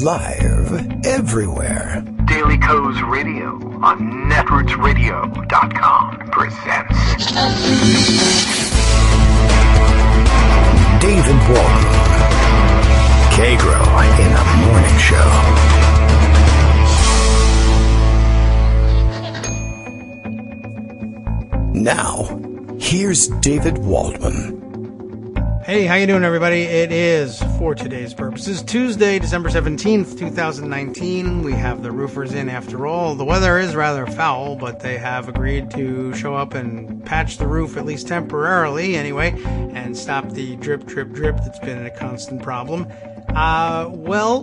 Live everywhere. Daily Co's Radio on netrootsradio.com presents David Waldman. Kagro in the Morning Show. Now, here's David Waldman. Hey, how you doing, everybody? It is, for today's purposes, Tuesday, December 17th, 2019. We have the roofers in after all. The weather is rather foul, but they have agreed to show up and patch the roof, at least temporarily anyway, and stop the drip, drip, drip that's been a constant problem.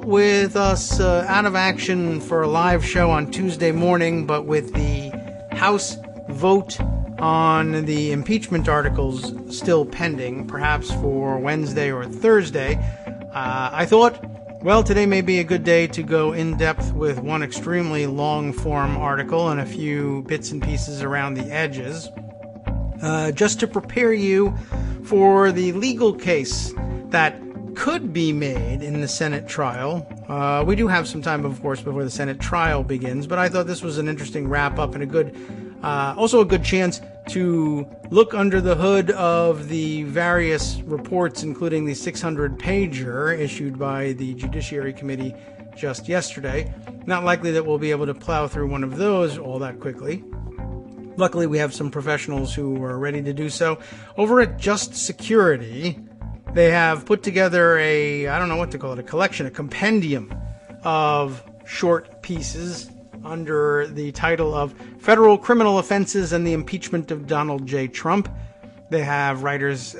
With us out of action for a live show on Tuesday morning, but with the House vote on the impeachment articles still pending, perhaps for Wednesday or Thursday, I thought, well, today may be a good day to go in depth with one extremely long form article and a few bits and pieces around the edges, just to prepare you for the legal case that could be made in the Senate trial. We do have some time, of course, before the Senate trial begins, but I thought this was an interesting wrap up and also a good chance to look under the hood of the various reports, including the 600-pager issued by the Judiciary Committee just yesterday. Not likely that we'll be able to plow through one of those all that quickly. Luckily, we have some professionals who are ready to do so. Over at Just Security, they have put together a collection, a compendium of short pieces under the title of Federal Criminal Offenses and the Impeachment of Donald J. Trump. They have writers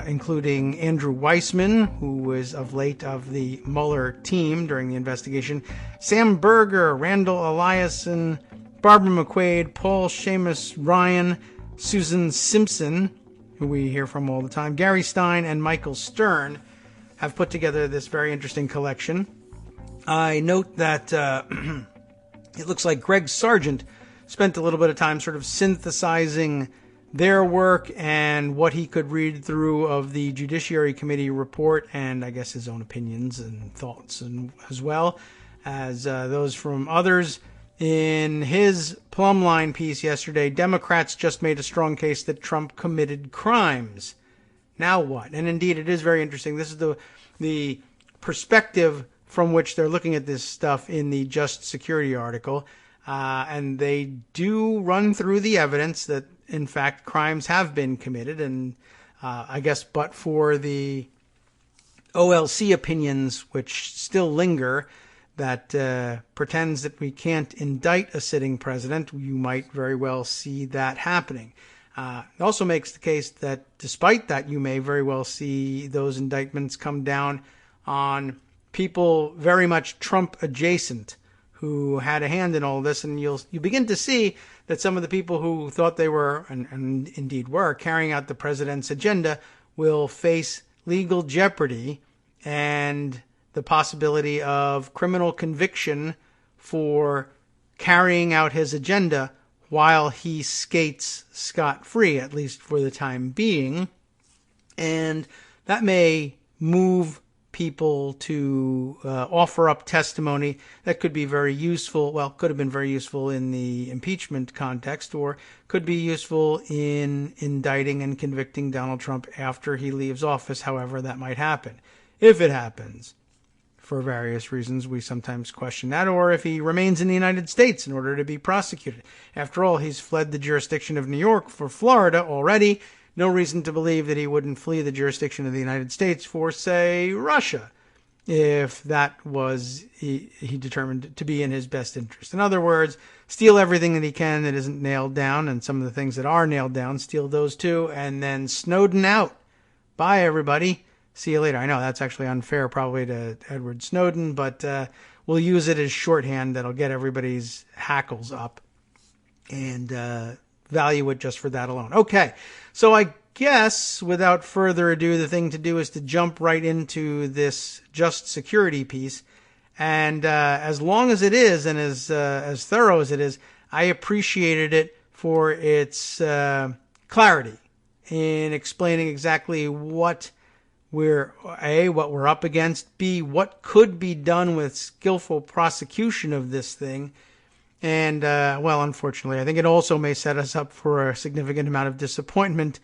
including Andrew Weissman, who was of late of the Mueller team during the investigation, Sam Berger, Randall Eliason, Barbara McQuaid, Paul Seamus Ryan, Susan Simpson, who we hear from all the time, Gary Stein, and Michael Stern have put together this very interesting collection. I note that it looks like Greg Sargent spent a little bit of time sort of synthesizing their work and what he could read through of the Judiciary Committee report, and I guess his own opinions and thoughts, and as well as those from others. In his Plumline piece yesterday, Democrats just made a strong case that Trump committed crimes. Now what? And indeed, it is very interesting. This is the perspective from which they're looking at this stuff in the Just Security article. And they do run through the evidence that, in fact, crimes have been committed. And I guess but for the OLC opinions, which still linger, that pretends that we can't indict a sitting president, you might very well see that happening. It also makes the case that despite that, you may very well see those indictments come down on people very much Trump adjacent who had a hand in all this, and you begin to see that some of the people who thought they were, and indeed were, carrying out the president's agenda will face legal jeopardy and the possibility of criminal conviction for carrying out his agenda while he skates scot-free, at least for the time being. And that may move people to offer up testimony that could be very useful, could have been very useful in the impeachment context, or could be useful in indicting and convicting Donald Trump after he leaves office, however that might happen. If it happens, for various reasons, we sometimes question that, or if he remains in the United States in order to be prosecuted. After all, he's fled the jurisdiction of New York for Florida already. No reason to believe that he wouldn't flee the jurisdiction of the United States for, say, Russia, if that was he determined to be in his best interest. In other words, steal everything that he can that isn't nailed down, and some of the things that are nailed down, steal those too, and then Snowden out. Bye, everybody. See you later. I know that's actually unfair probably to Edward Snowden, but we'll use it as shorthand that'll get everybody's hackles up and value it just for that alone. Okay, so I guess without further ado, the thing to do is to jump right into this Just Security piece. And as long as it is, and as thorough as it is, I appreciated it for its clarity in explaining exactly what what we're up against, B, what could be done with skillful prosecution of this thing, and, unfortunately, I think it also may set us up for a significant amount of disappointment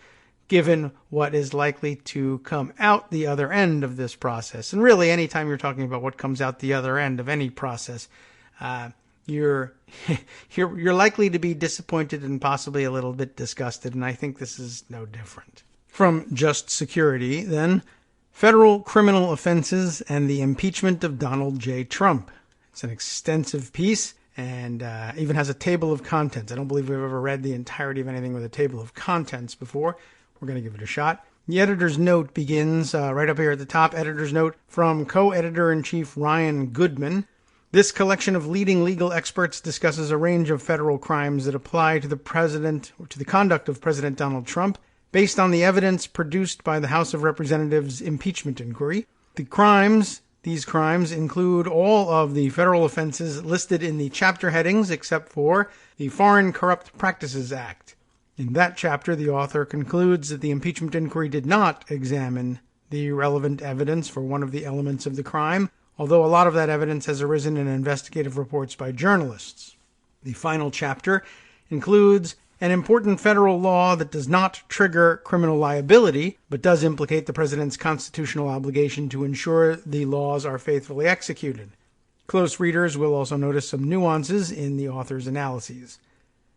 given what is likely to come out the other end of this process. And really, anytime you're talking about what comes out the other end of any process, you're likely to be disappointed and possibly a little bit disgusted, and I think this is no different. From Just Security, then, federal criminal offenses and the impeachment of Donald J. Trump. It's an extensive piece and even has a table of contents. I don't believe we've ever read the entirety of anything with a table of contents before. We're going to give it a shot. The editor's note begins right up here at the top. Editor's note from co-editor-in-chief Ryan Goodman. This collection of leading legal experts discusses a range of federal crimes that apply to the conduct of President Donald Trump based on the evidence produced by the House of Representatives impeachment inquiry. These crimes include all of the federal offenses listed in the chapter headings except for the Foreign Corrupt Practices Act. In that chapter, the author concludes that the impeachment inquiry did not examine the relevant evidence for one of the elements of the crime, although a lot of that evidence has arisen in investigative reports by journalists. The final chapter includes an important federal law that does not trigger criminal liability, but does implicate the president's constitutional obligation to ensure the laws are faithfully executed. Close readers will also notice some nuances in the author's analyses.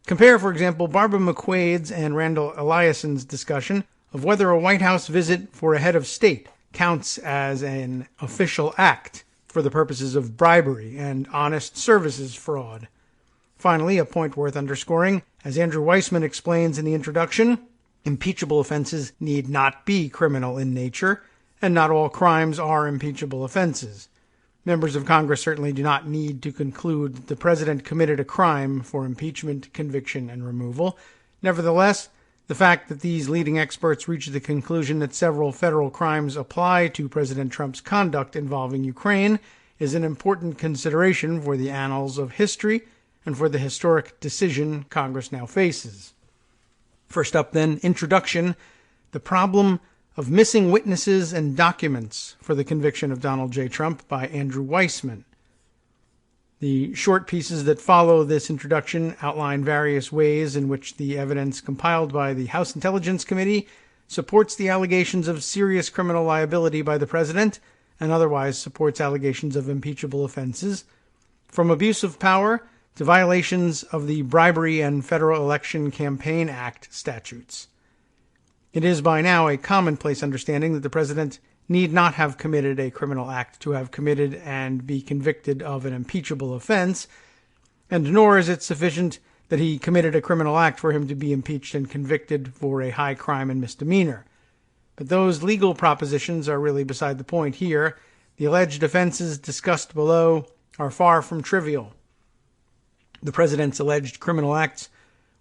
Compare, for example, Barbara McQuaid's and Randall Eliason's discussion of whether a White House visit for a head of state counts as an official act for the purposes of bribery and honest services fraud. Finally, a point worth underscoring, as Andrew Weissman explains in the introduction, impeachable offenses need not be criminal in nature, and not all crimes are impeachable offenses. Members of Congress certainly do not need to conclude that the president committed a crime for impeachment, conviction, and removal. Nevertheless, the fact that these leading experts reach the conclusion that several federal crimes apply to President Trump's conduct involving Ukraine is an important consideration for the annals of history and for the historic decision Congress now faces. First up, then, introduction, the problem of missing witnesses and documents for the conviction of Donald J. Trump by Andrew Weissman. The short pieces that follow this introduction outline various ways in which the evidence compiled by the House Intelligence Committee supports the allegations of serious criminal liability by the president and otherwise supports allegations of impeachable offenses, from abuse of power to violations of the Bribery and Federal Election Campaign Act statutes. It is by now a commonplace understanding that the president need not have committed a criminal act to have committed and be convicted of an impeachable offense, and nor is it sufficient that he committed a criminal act for him to be impeached and convicted for a high crime and misdemeanor. But those legal propositions are really beside the point here. The alleged offenses discussed below are far from trivial. The president's alleged criminal acts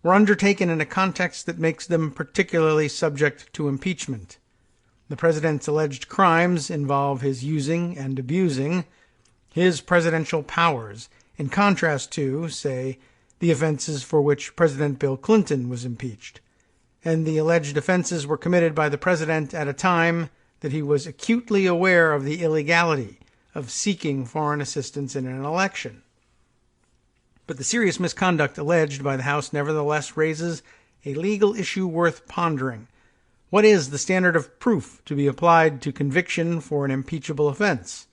were undertaken in a context that makes them particularly subject to impeachment. The president's alleged crimes involve his using and abusing his presidential powers, in contrast to, say, the offenses for which President Bill Clinton was impeached. And the alleged offenses were committed by the president at a time that he was acutely aware of the illegality of seeking foreign assistance in an election. But the serious misconduct alleged by the House nevertheless raises a legal issue worth pondering. What is the standard of proof to be applied to conviction for an impeachable offense?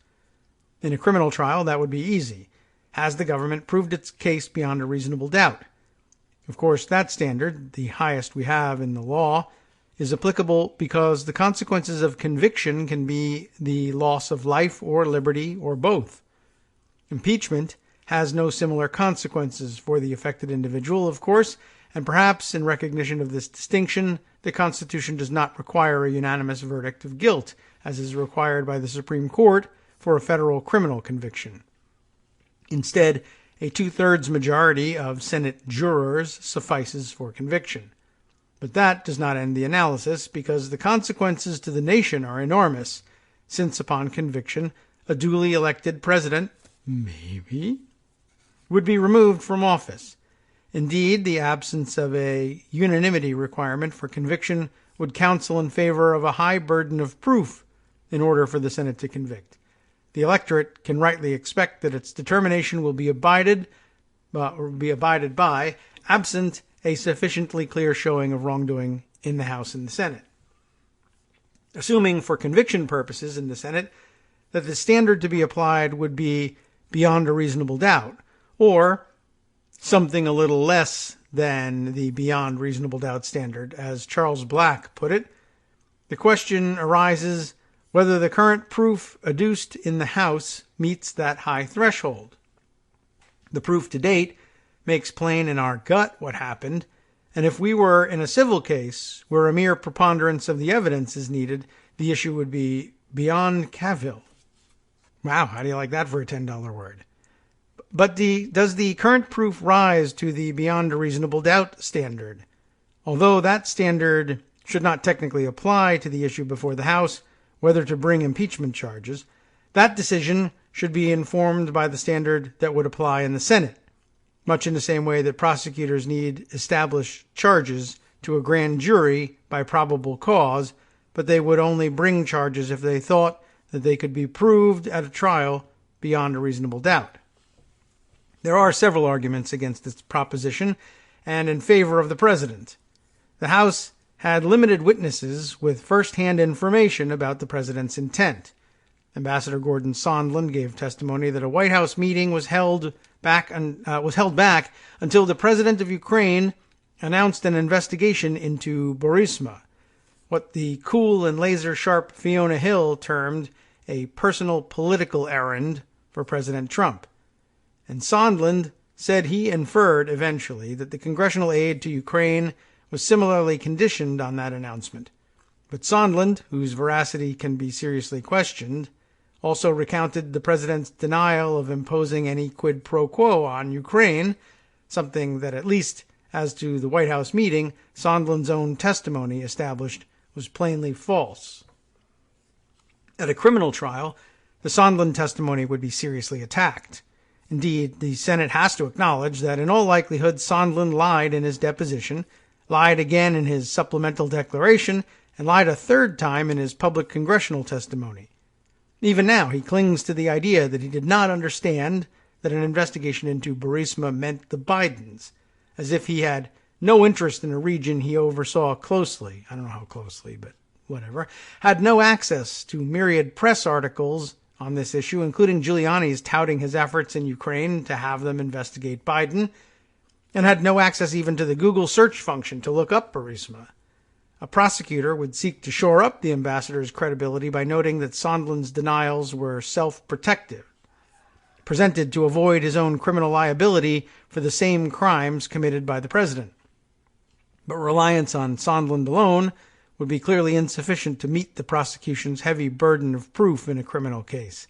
In a criminal trial, that would be easy. Has the government proved its case beyond a reasonable doubt? Of course, that standard, the highest we have in the law, is applicable because the consequences of conviction can be the loss of life or liberty or both. Impeachment has no similar consequences for the affected individual, of course, and perhaps in recognition of this distinction, the Constitution does not require a unanimous verdict of guilt, as is required by the Supreme Court for a federal criminal conviction. Instead, a 2/3 majority of Senate jurors suffices for conviction. But that does not end the analysis, because the consequences to the nation are enormous, since upon conviction, a duly elected president, maybe, would be removed from office. Indeed, the absence of a unanimity requirement for conviction would counsel in favor of a high burden of proof in order for the Senate to convict. The electorate can rightly expect that its determination will be abided by, absent a sufficiently clear showing of wrongdoing in the House and the Senate. Assuming for conviction purposes in the Senate that the standard to be applied would be beyond a reasonable doubt, or something a little less than the beyond reasonable doubt standard, as Charles Black put it, the question arises whether the current proof adduced in the House meets that high threshold. The proof to date makes plain in our gut what happened, and if we were in a civil case where a mere preponderance of the evidence is needed, the issue would be beyond cavil. Wow, how do you like that for a $10 word? But does the current proof rise to the beyond a reasonable doubt standard? Although that standard should not technically apply to the issue before the House, whether to bring impeachment charges, that decision should be informed by the standard that would apply in the Senate, much in the same way that prosecutors need established charges to a grand jury by probable cause, but they would only bring charges if they thought that they could be proved at a trial beyond a reasonable doubt. There are several arguments against this proposition and in favor of the president. The House had limited witnesses with first-hand information about the president's intent. Ambassador Gordon Sondland gave testimony that a White House meeting was held back until the president of Ukraine announced an investigation into Burisma, what the cool and laser-sharp Fiona Hill termed a personal political errand for President Trump. And Sondland said he inferred eventually that the congressional aid to Ukraine was similarly conditioned on that announcement. But Sondland, whose veracity can be seriously questioned, also recounted the president's denial of imposing any quid pro quo on Ukraine, something that, at least as to the White House meeting, Sondland's own testimony established was plainly false. At a criminal trial, the Sondland testimony would be seriously attacked. Indeed, the Senate has to acknowledge that in all likelihood Sondland lied in his deposition, lied again in his supplemental declaration, and lied a third time in his public congressional testimony. Even now, he clings to the idea that he did not understand that an investigation into Burisma meant the Bidens, as if he had no interest in a region he oversaw closely. I don't know how closely, but whatever. Had no access to myriad press articles on this issue, including Giuliani's touting his efforts in Ukraine to have them investigate Biden, and had no access even to the Google search function to look up Burisma. A prosecutor would seek to shore up the ambassador's credibility by noting that Sondland's denials were self-protective, presented to avoid his own criminal liability for the same crimes committed by the president. But reliance on Sondland alone would be clearly insufficient to meet the prosecution's heavy burden of proof in a criminal case.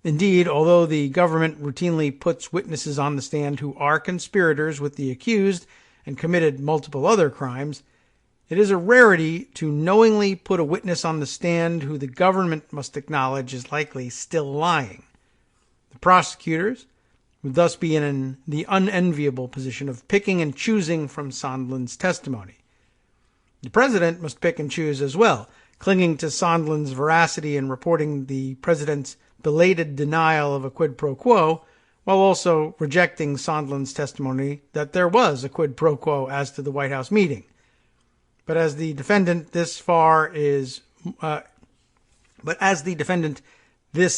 Indeed, although the government routinely puts witnesses on the stand who are conspirators with the accused and committed multiple other crimes, it is a rarity to knowingly put a witness on the stand who the government must acknowledge is likely still lying. The prosecutors would thus be in the unenviable position of picking and choosing from Sondland's testimony. The president must pick and choose as well, clinging to Sondland's veracity and reporting the president's belated denial of a quid pro quo, while also rejecting Sondland's testimony that there was a quid pro quo as to the White House meeting. But as the defendant, this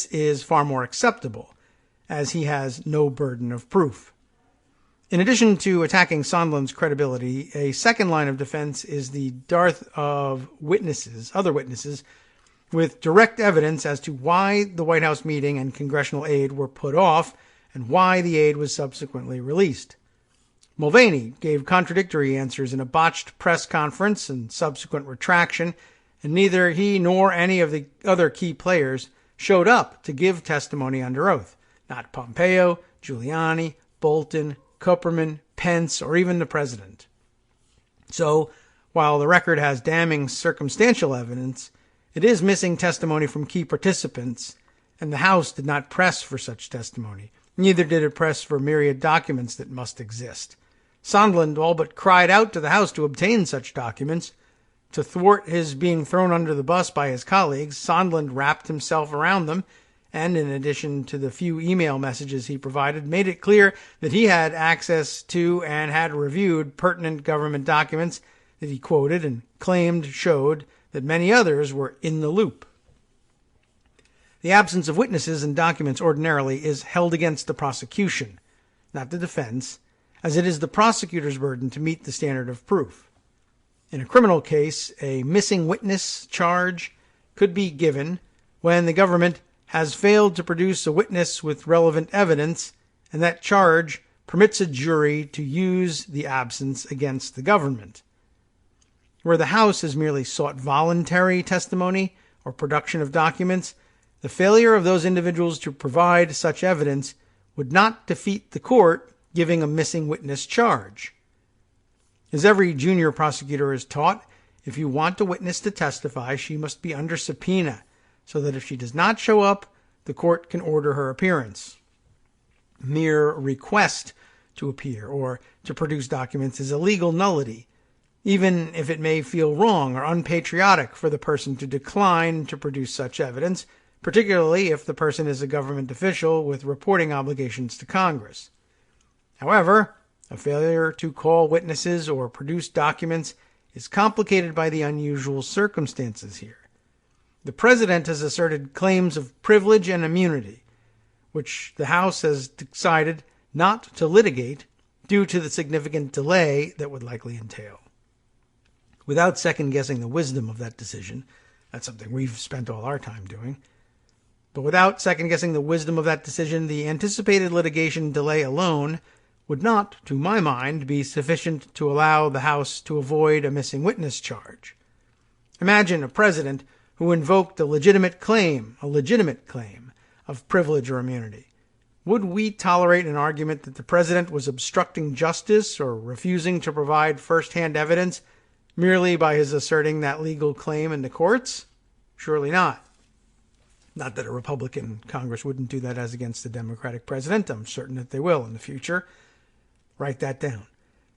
is far more acceptable, as he has no burden of proof. In addition to attacking Sondland's credibility, a second line of defense is the dearth of other witnesses, with direct evidence as to why the White House meeting and congressional aid were put off and why the aid was subsequently released. Mulvaney gave contradictory answers in a botched press conference and subsequent retraction, and neither he nor any of the other key players showed up to give testimony under oath. Not Pompeo, Giuliani, Bolton, Kupperman, Pence, or even the president. So, while the record has damning circumstantial evidence, it is missing testimony from key participants, and the House did not press for such testimony. Neither did it press for myriad documents that must exist. Sondland all but cried out to the House to obtain such documents, To thwart his being thrown under the bus by his colleagues, Sondland wrapped himself around them and, in addition to the few email messages he provided, made it clear that he had access to and had reviewed pertinent government documents that he quoted and claimed showed that many others were in the loop. The absence of witnesses and documents ordinarily is held against the prosecution, not the defense, as it is the prosecutor's burden to meet the standard of proof. In a criminal case, a missing witness charge could be given when the government has failed to produce a witness with relevant evidence, and that charge permits a jury to use the absence against the government. Where the House has merely sought voluntary testimony or production of documents, the failure of those individuals to provide such evidence would not defeat the court giving a missing witness charge. As every junior prosecutor is taught, if you want a witness to testify, she must be under subpoena, so that if she does not show up, the court can order her appearance. Mere request to appear or to produce documents is a legal nullity, even if it may feel wrong or unpatriotic for the person to decline to produce such evidence, particularly if the person is a government official with reporting obligations to Congress. However, a failure to call witnesses or produce documents is complicated by the unusual circumstances here. The president has asserted claims of privilege and immunity, which the House has decided not to litigate due to the significant delay that would likely entail. Without second-guessing the wisdom of that decision, that's something we've spent all our time doing, but without second-guessing the wisdom of that decision, the anticipated litigation delay alone would not, to my mind, be sufficient to allow the House to avoid a missing witness charge. Imagine a president who invoked a legitimate claim of privilege or immunity. Would we tolerate an argument that the president was obstructing justice or refusing to provide first-hand evidence merely by his asserting that legal claim in the courts? Surely not. Not that a Republican Congress wouldn't do that as against the Democratic president. I'm certain that they will in the future. Write that down.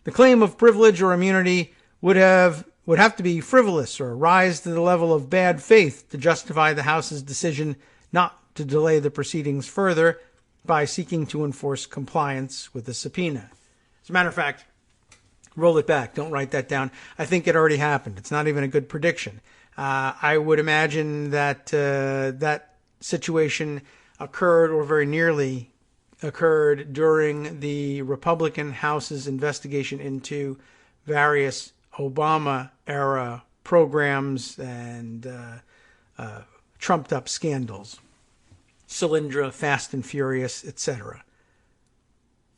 The claim of privilege or immunity would have to be frivolous or rise to the level of bad faith to justify the House's decision not to delay the proceedings further by seeking to enforce compliance with the subpoena. As a matter of fact, roll it back. Don't write that down. I think it already happened. It's not even a good prediction. I would imagine that that situation occurred or very nearly occurred during the Republican House's investigation into various Obama-era programs and trumped-up scandals. Solyndra, Fast and Furious, etc.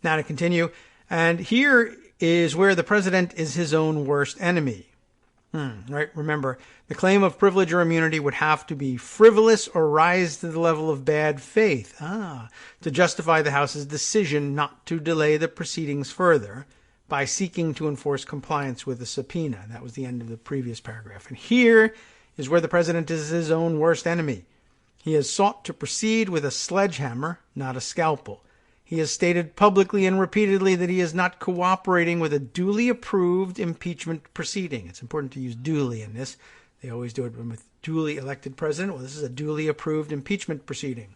Now to continue, and here is where the president is his own worst enemy. Right? Remember, the claim of privilege or immunity would have to be frivolous or rise to the level of bad faith to justify the House's decision not to delay the proceedings further by seeking to enforce compliance with the subpoena. That was the end of the previous paragraph. And here is where the president is his own worst enemy. He has sought to proceed with a sledgehammer, not a scalpel. He has stated publicly and repeatedly that he is not cooperating with a duly approved impeachment proceeding. It's important to use duly in this. They always do it with duly elected president. Well, this is a duly approved impeachment proceeding.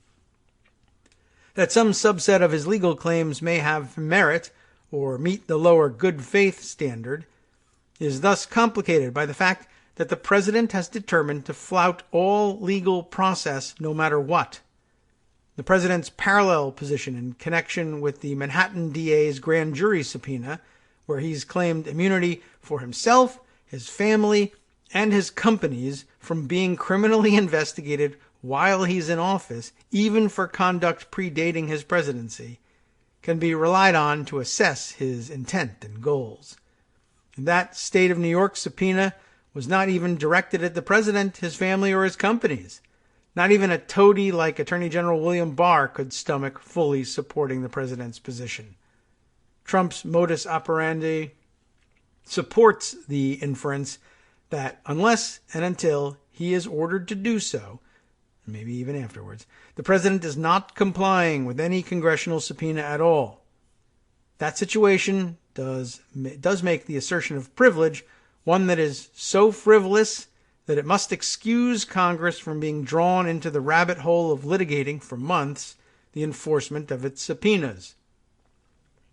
That some subset of his legal claims may have merit or meet the lower good faith standard is thus complicated by the fact that the president has determined to flout all legal process no matter what. The president's parallel position in connection with the Manhattan DA's grand jury subpoena, where he's claimed immunity for himself, his family, and his companies from being criminally investigated while he's in office, even for conduct predating his presidency, can be relied on to assess his intent and goals. And that state of New York subpoena was not even directed at the president, his family, or his companies. Not even a toady like Attorney General William Barr could stomach fully supporting the president's position. Trump's modus operandi supports the inference that unless and until he is ordered to do so, maybe even afterwards, the president is not complying with any congressional subpoena at all. That situation does make the assertion of privilege one that is so frivolous that it must excuse Congress from being drawn into the rabbit hole of litigating for months the enforcement of its subpoenas.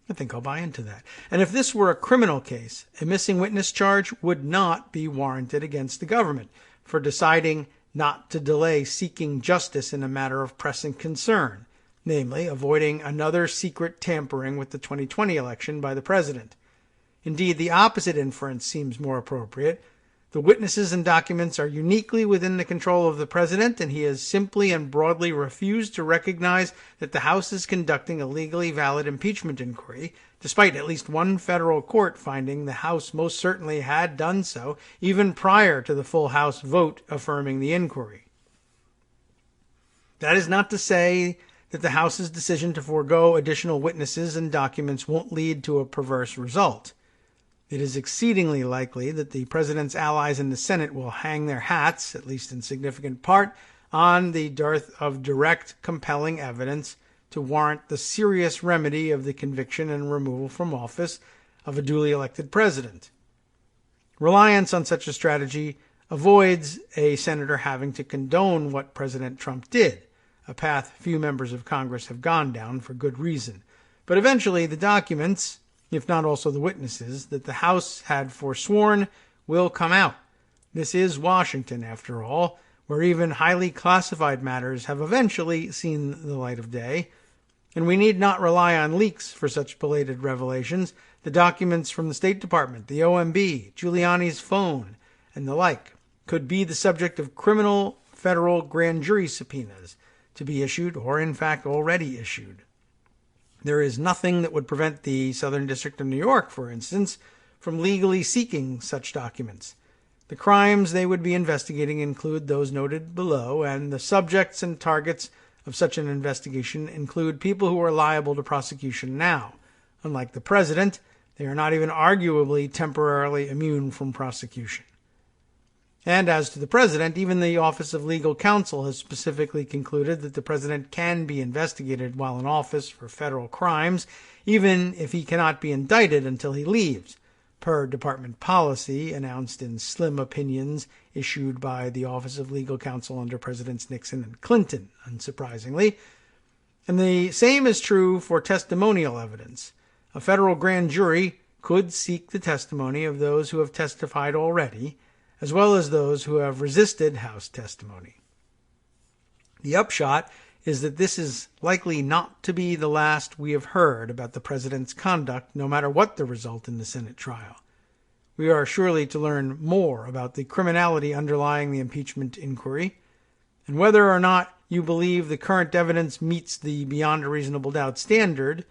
I think I'll buy into that. And if this were a criminal case, a missing witness charge would not be warranted against the government for deciding not to delay seeking justice in a matter of pressing concern, namely avoiding another secret tampering with the 2020 election by the president. Indeed, the opposite inference seems more appropriate. The witnesses and documents are uniquely within the control of the president, and he has simply and broadly refused to recognize that the House is conducting a legally valid impeachment inquiry, despite at least one federal court finding the House most certainly had done so, even prior to the full House vote affirming the inquiry. That is not to say that the House's decision to forego additional witnesses and documents won't lead to a perverse result. It is exceedingly likely that the president's allies in the Senate will hang their hats, at least in significant part, on the dearth of direct, compelling evidence to warrant the serious remedy of the conviction and removal from office of a duly elected president. Reliance on such a strategy avoids a senator having to condone what President Trump did, a path few members of Congress have gone down for good reason. But eventually the documents, if not also the witnesses, that the House had forsworn will come out. This is Washington, after all, where even highly classified matters have eventually seen the light of day. And we need not rely on leaks for such belated revelations. The documents from the State Department, the OMB, Giuliani's phone, and the like could be the subject of criminal federal grand jury subpoenas to be issued, or in fact already issued. There is nothing that would prevent the Southern District of New York, for instance, from legally seeking such documents. The crimes they would be investigating include those noted below, and the subjects and targets of such an investigation include people who are liable to prosecution now. Unlike the president, they are not even arguably temporarily immune from prosecution. And as to the president, even the Office of Legal Counsel has specifically concluded that the president can be investigated while in office for federal crimes, even if he cannot be indicted until he leaves, per department policy announced in slim opinions issued by the Office of Legal Counsel under Presidents Nixon and Clinton, unsurprisingly. And the same is true for testimonial evidence. A federal grand jury could seek the testimony of those who have testified already, as well as those who have resisted House testimony. The upshot is that this is likely not to be the last we have heard about the president's conduct, no matter what the result in the Senate trial. We are surely to learn more about the criminality underlying the impeachment inquiry, and whether or not you believe the current evidence meets the beyond a reasonable doubt standard,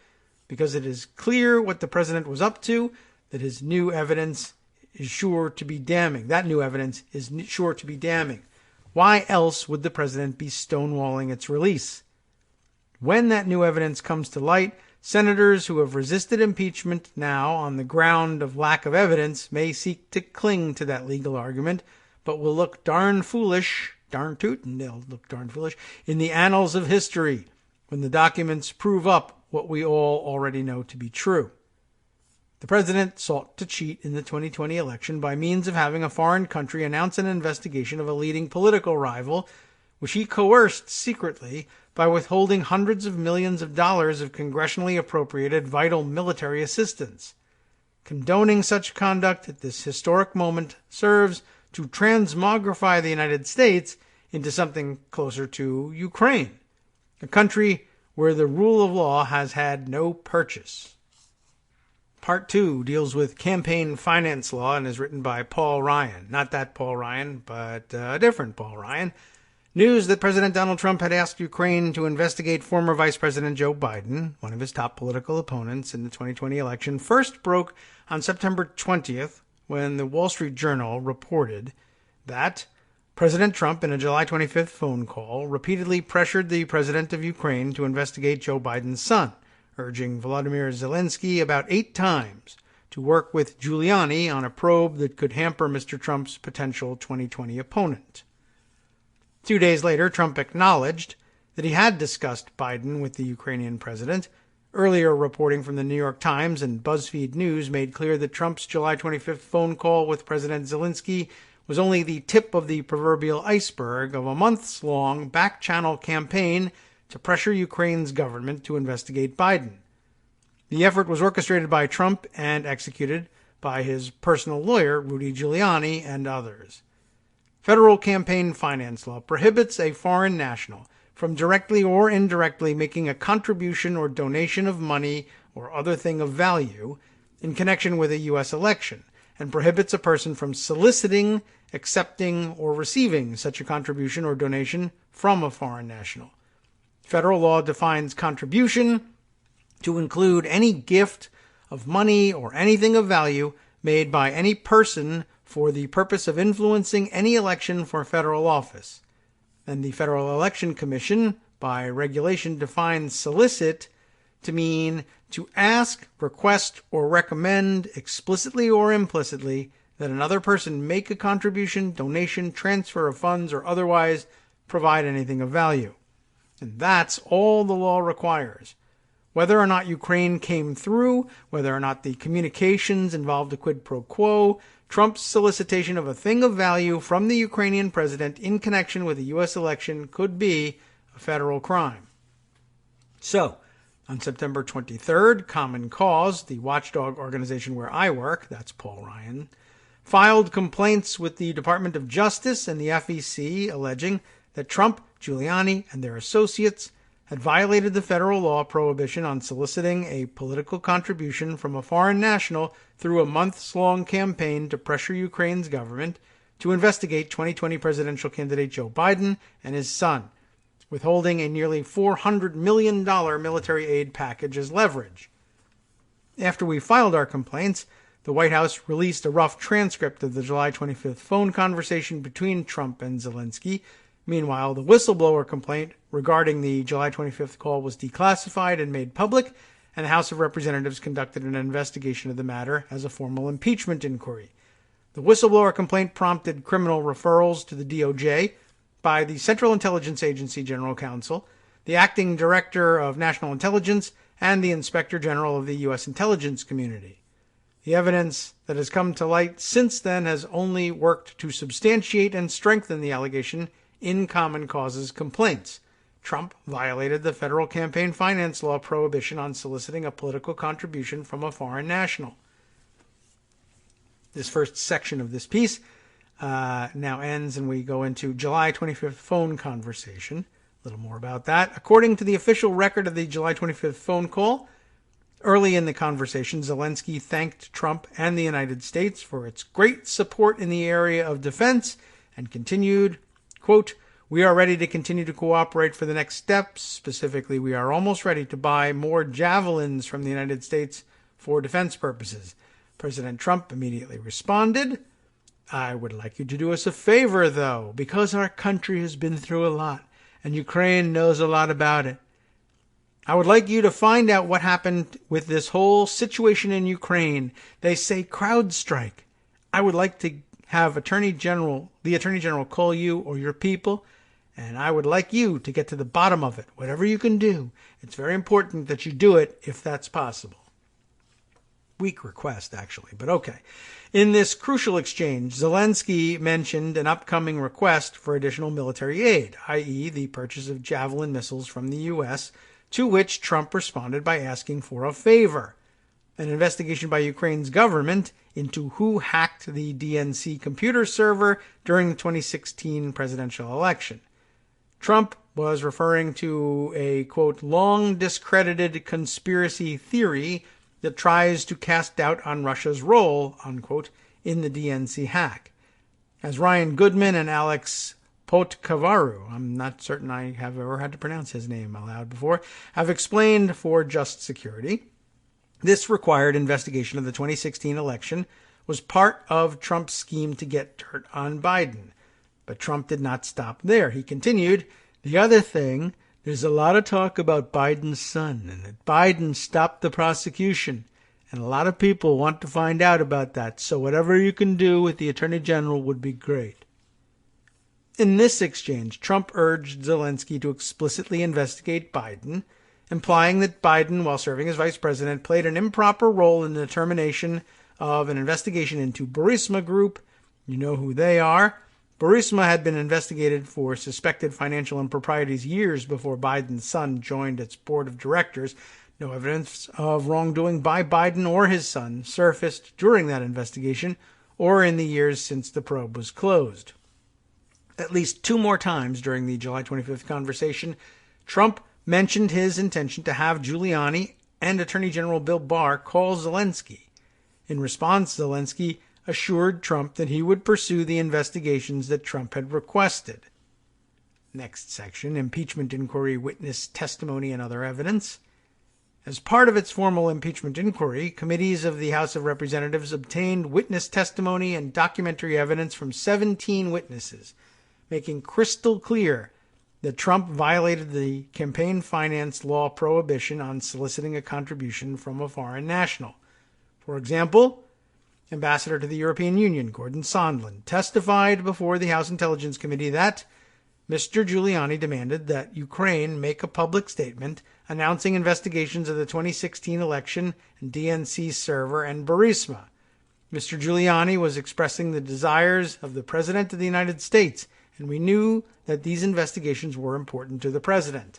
because it is clear what the president was up to, that his new evidence is sure to be damning. That new evidence is sure to be damning. Why else would the president be stonewalling its release? When that new evidence comes to light, senators who have resisted impeachment now on the ground of lack of evidence may seek to cling to that legal argument, but will look darn foolish, darn tootin', they'll look darn foolish, in the annals of history when the documents prove up what we all already know to be true. The president sought to cheat in the 2020 election by means of having a foreign country announce an investigation of a leading political rival, which he coerced secretly by withholding hundreds of millions of dollars of congressionally appropriated vital military assistance. Condoning such conduct at this historic moment serves to transmogrify the United States into something closer to Ukraine, a country where the rule of law has had no purchase. Part 2 deals with campaign finance law and is written by Paul Ryan. Not that Paul Ryan, but a different Paul Ryan. News that President Donald Trump had asked Ukraine to investigate former Vice President Joe Biden, one of his top political opponents in the 2020 election, first broke on September 20th when the Wall Street Journal reported that President Trump, in a July 25th phone call, repeatedly pressured the president of Ukraine to investigate Joe Biden's son, urging Volodymyr Zelensky about 8 times to work with Giuliani on a probe that could hamper Mr. Trump's potential 2020 opponent. 2 days later, Trump acknowledged that he had discussed Biden with the Ukrainian president, Earlier reporting from the New York Times and BuzzFeed News made clear that Trump's July 25th phone call with President Zelensky was only the tip of the proverbial iceberg of a months-long back-channel campaign to pressure Ukraine's government to investigate Biden. The effort was orchestrated by Trump and executed by his personal lawyer, Rudy Giuliani, and others. Federal campaign finance law prohibits a foreign national from directly or indirectly making a contribution or donation of money or other thing of value in connection with a U.S. election, and prohibits a person from soliciting, accepting, or receiving such a contribution or donation from a foreign national. Federal law defines contribution to include any gift of money or anything of value made by any person for the purpose of influencing any election for federal office. And the Federal Election Commission, by regulation, defines solicit to mean to ask, request, or recommend explicitly or implicitly that another person make a contribution, donation, transfer of funds, or otherwise provide anything of value. And that's all the law requires. Whether or not Ukraine came through, whether or not the communications involved a quid pro quo, Trump's solicitation of a thing of value from the Ukrainian president in connection with a U.S. election could be a federal crime. So, on September 23rd, Common Cause, the watchdog organization where I work, that's Paul Ryan, filed complaints with the Department of Justice and the FEC alleging that Trump, Giuliani, and their associates had violated the federal law prohibition on soliciting a political contribution from a foreign national through a months-long campaign to pressure Ukraine's government to investigate 2020 presidential candidate Joe Biden and his son, withholding a nearly $400 million military aid package as leverage. After we filed our complaints, the White House released a rough transcript of the July 25th phone conversation between Trump and Zelensky. Meanwhile, the whistleblower complaint regarding the July 25th call was declassified and made public, and the House of Representatives conducted an investigation of the matter as a formal impeachment inquiry. The whistleblower complaint prompted criminal referrals to the DOJ by the Central Intelligence Agency General Counsel, the Acting Director of National Intelligence, and the Inspector General of the U.S. Intelligence Community. The evidence that has come to light since then has only worked to substantiate and strengthen the allegation in Common Cause's complaints. Trump violated the federal campaign finance law prohibition on soliciting a political contribution from a foreign national. This first section of this piece now ends, and we go into July 25th phone conversation. A little more about that. According to the official record of the July 25th phone call, early in the conversation, Zelensky thanked Trump and the United States for its great support in the area of defense and continued, quote, "We are ready to continue to cooperate for the next steps. Specifically, we are almost ready to buy more javelins from the United States for defense purposes." President Trump immediately responded, "I would like you to do us a favor, though, because our country has been through a lot, and Ukraine knows a lot about it. I would like you to find out what happened with this whole situation in Ukraine. They say crowd strike. I would like to have the Attorney General call you or your people, and I would like you to get to the bottom of it, whatever you can do. It's very important that you do it if that's possible." Weak request, actually, but okay. In this crucial exchange, Zelensky mentioned an upcoming request for additional military aid, i.e. the purchase of Javelin missiles from the U.S., to which Trump responded by asking for a favor: an investigation by Ukraine's government into who hacked the DNC computer server during the 2016 presidential election. Trump was referring to a, quote, long discredited conspiracy theory that tries to cast doubt on Russia's role, unquote, in the DNC hack. As Ryan Goodman and Alex Potkavaru, I'm not certain I have ever had to pronounce his name aloud before, have explained for Just Security, this required investigation of the 2016 election was part of Trump's scheme to get dirt on Biden. But Trump did not stop there. He continued, "The other thing, there's a lot of talk about Biden's son and that Biden stopped the prosecution. And a lot of people want to find out about that. So whatever you can do with the Attorney General would be great." In this exchange, Trump urged Zelensky to explicitly investigate Biden implying that Biden, while serving as vice president, played an improper role in the determination of an investigation into Burisma Group. You know who they are. Burisma had been investigated for suspected financial improprieties years before Biden's son joined its board of directors. No evidence of wrongdoing by Biden or his son surfaced during that investigation or in the years since the probe was closed. At least 2 more times during the July 25th conversation, Trump mentioned his intention to have Giuliani and Attorney General Bill Barr call Zelensky. In response, Zelensky assured Trump that he would pursue the investigations that Trump had requested. Next section, impeachment inquiry, witness testimony, and other evidence. As part of its formal impeachment inquiry, committees of the House of Representatives obtained witness testimony and documentary evidence from 17 witnesses, making crystal clear that Trump violated the campaign finance law prohibition on soliciting a contribution from a foreign national. For example, Ambassador to the European Union, Gordon Sondland, testified before the House Intelligence Committee that Mr. Giuliani demanded that Ukraine make a public statement announcing investigations of the 2016 election and DNC server and Burisma. Mr. Giuliani was expressing the desires of the President of the United States, and we knew that these investigations were important to the President.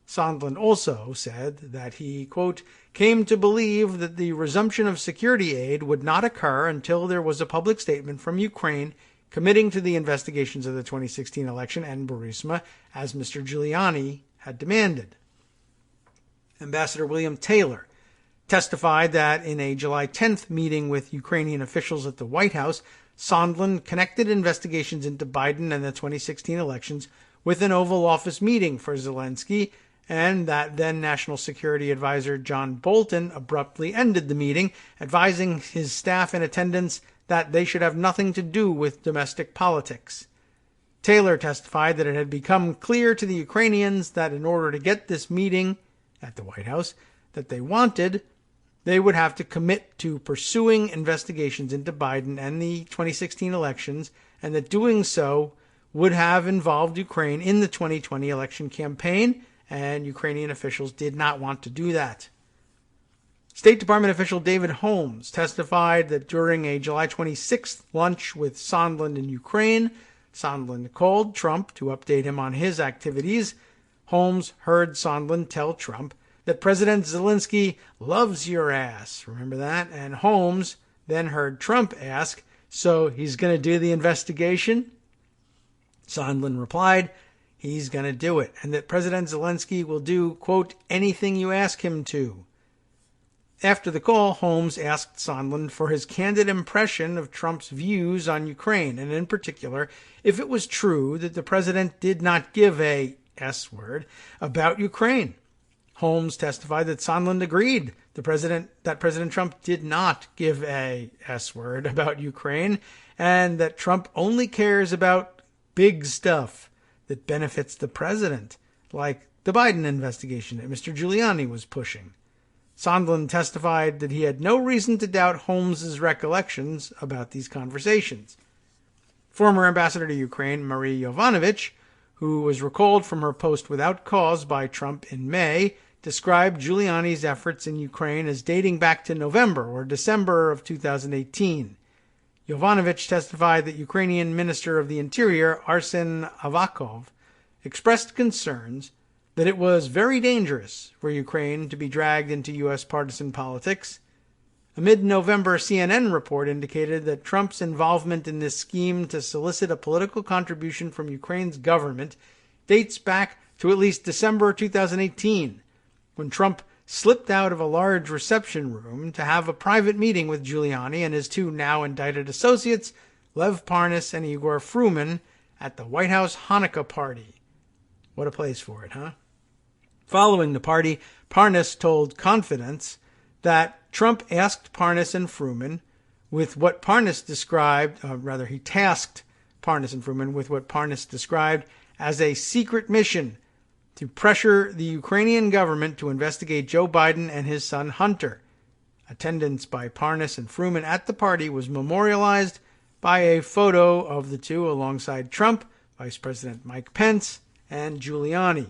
Sondland also said that he, quote, came to believe that the resumption of security aid would not occur until there was a public statement from Ukraine committing to the investigations of the 2016 election and Burisma, as Mr. Giuliani had demanded. Ambassador William Taylor testified that in a July 10th meeting with Ukrainian officials at the White House, Sondland connected investigations into Biden and the 2016 elections with an Oval Office meeting for Zelensky, and that then National Security Advisor John Bolton abruptly ended the meeting, advising his staff in attendance that they should have nothing to do with domestic politics. Taylor testified that it had become clear to the Ukrainians that in order to get this meeting at the White House that they wanted, they would have to commit to pursuing investigations into Biden and the 2016 elections, and that doing so would have involved Ukraine in the 2020 election campaign, and Ukrainian officials did not want to do that. State Department official David Holmes testified that during a July 26th lunch with Sondland in Ukraine, Sondland called Trump to update him on his activities. Holmes heard Sondland tell Trump that President Zelensky loves your ass. Remember that? And Holmes then heard Trump ask, so he's going to do the investigation? Sondland replied, he's going to do it, and that President Zelensky will do, quote, anything you ask him to. After the call, Holmes asked Sondland for his candid impression of Trump's views on Ukraine, and in particular, if it was true that the president did not give a S-word about Ukraine. Holmes testified that Sondland agreed that President Trump did not give a S-word about Ukraine, and that Trump only cares about big stuff that benefits the president, like the Biden investigation that Mr. Giuliani was pushing. Sondland testified that he had no reason to doubt Holmes's recollections about these conversations. Former ambassador to Ukraine, Marie Yovanovitch, who was recalled from her post without cause by Trump in May, described Giuliani's efforts in Ukraine as dating back to November or December of 2018. Yovanovitch testified that Ukrainian Minister of the Interior, Arsen Avakov, expressed concerns that it was very dangerous for Ukraine to be dragged into U.S. partisan politics. A mid-November CNN report indicated that Trump's involvement in this scheme to solicit a political contribution from Ukraine's government dates back to at least December 2018, when Trump slipped out of a large reception room to have a private meeting with Giuliani and his 2 now indicted associates, Lev Parnas and Igor Fruman, at the White House Hanukkah party. What a place for it, huh? Following the party, Parnas told Confidence that Trump asked Parnas and Fruman with what Parnas described, he tasked Parnas and Fruman with what Parnas described as a secret mission to pressure the Ukrainian government to investigate Joe Biden and his son Hunter. Attendance by Parnas and Fruman at the party was memorialized by a photo of the two alongside Trump, Vice President Mike Pence, and Giuliani.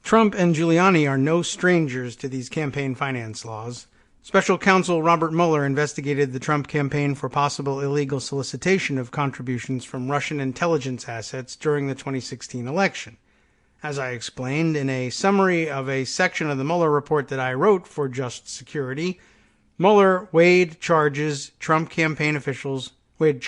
Trump and Giuliani are no strangers to these campaign finance laws. Special counsel Robert Mueller investigated the Trump campaign for possible illegal solicitation of contributions from Russian intelligence assets during the 2016 election. As I explained in a summary of a section of the Mueller report that I wrote for Just Security, Mueller weighed charging Trump campaign officials with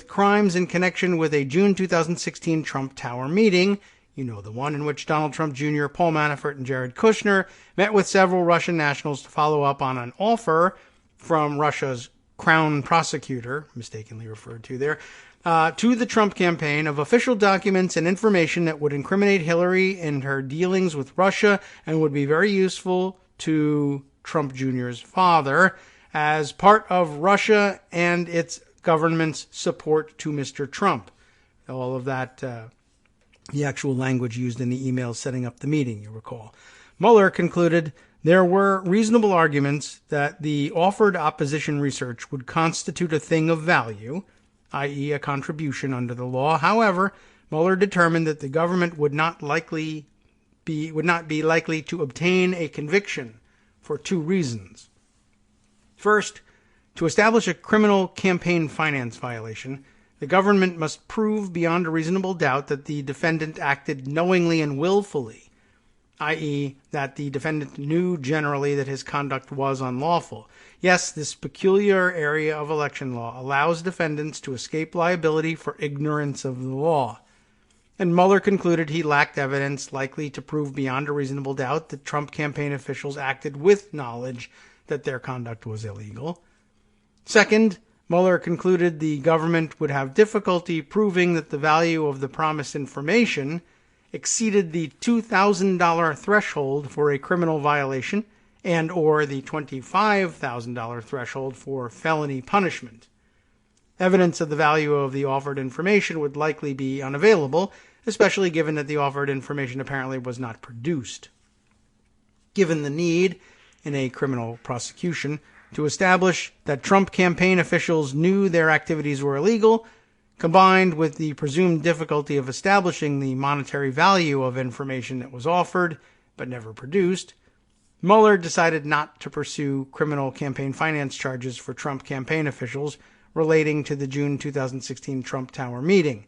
crimes in connection with a June 2016 Trump Tower meeting, you know, the one in which Donald Trump Jr., Paul Manafort, and Jared Kushner met with several Russian nationals to follow up on an offer from Russia's crown prosecutor, mistakenly referred to there, to the Trump campaign of official documents and information that would incriminate Hillary in her dealings with Russia and would be very useful to Trump Jr.'s father as part of Russia and its government's support to Mr. Trump. All of that, the actual language used in the email setting up the meeting, you recall. Mueller concluded there were reasonable arguments that the offered opposition research would constitute a thing of value, i.e. a contribution under the law. However, Mueller determined that the government would not be likely to obtain a conviction for two reasons. First, to establish a criminal campaign finance violation, the government must prove beyond a reasonable doubt that the defendant acted knowingly and willfully, i.e., that the defendant knew generally that his conduct was unlawful. Yes, this peculiar area of election law allows defendants to escape liability for ignorance of the law. And Mueller concluded he lacked evidence likely to prove beyond a reasonable doubt that Trump campaign officials acted with knowledge that their conduct was illegal. Second, Mueller concluded the government would have difficulty proving that the value of the promised information exceeded the $2,000 threshold for a criminal violation and or the $25,000 threshold for felony punishment. Evidence of the value of the offered information would likely be unavailable, especially given that the offered information apparently was not produced. Given the need, in a criminal prosecution, to establish that Trump campaign officials knew their activities were illegal, combined with the presumed difficulty of establishing the monetary value of information that was offered but never produced, Mueller decided not to pursue criminal campaign finance charges for Trump campaign officials relating to the June 2016 Trump Tower meeting.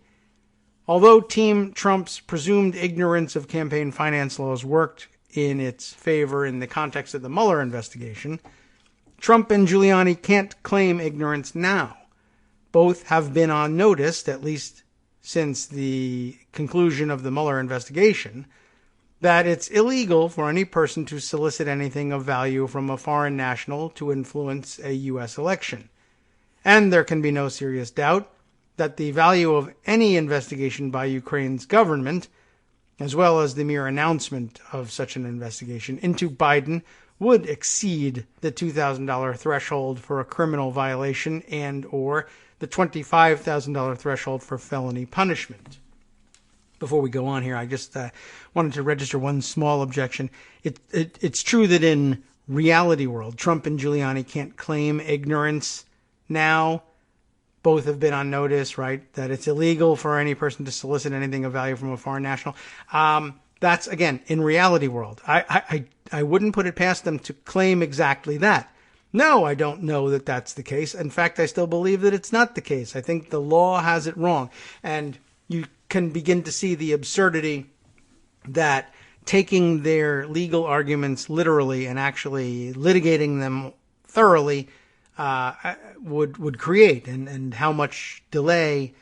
Although Team Trump's presumed ignorance of campaign finance laws worked in its favor in the context of the Mueller investigation, Trump and Giuliani can't claim ignorance now. Both have been on notice, at least since the conclusion of the Mueller investigation, that it's illegal for any person to solicit anything of value from a foreign national to influence a U.S. election. And there can be no serious doubt that the value of any investigation by Ukraine's government, as well as the mere announcement of such an investigation into Biden, would exceed the $2,000 threshold for a criminal violation and or the $25,000 threshold for felony punishment. Before we go on here, I just wanted to register one small objection. It's true that in reality world, Trump and Giuliani can't claim ignorance now. Both have been on notice, right, that it's illegal for any person to solicit anything of value from a foreign national. That's, again, in reality world. I wouldn't put it past them to claim exactly that. No, I don't know that that's the case. In fact, I still believe that it's not the case. I think the law has it wrong. And you can begin to see the absurdity that taking their legal arguments literally and actually litigating them thoroughly would create, and how much delay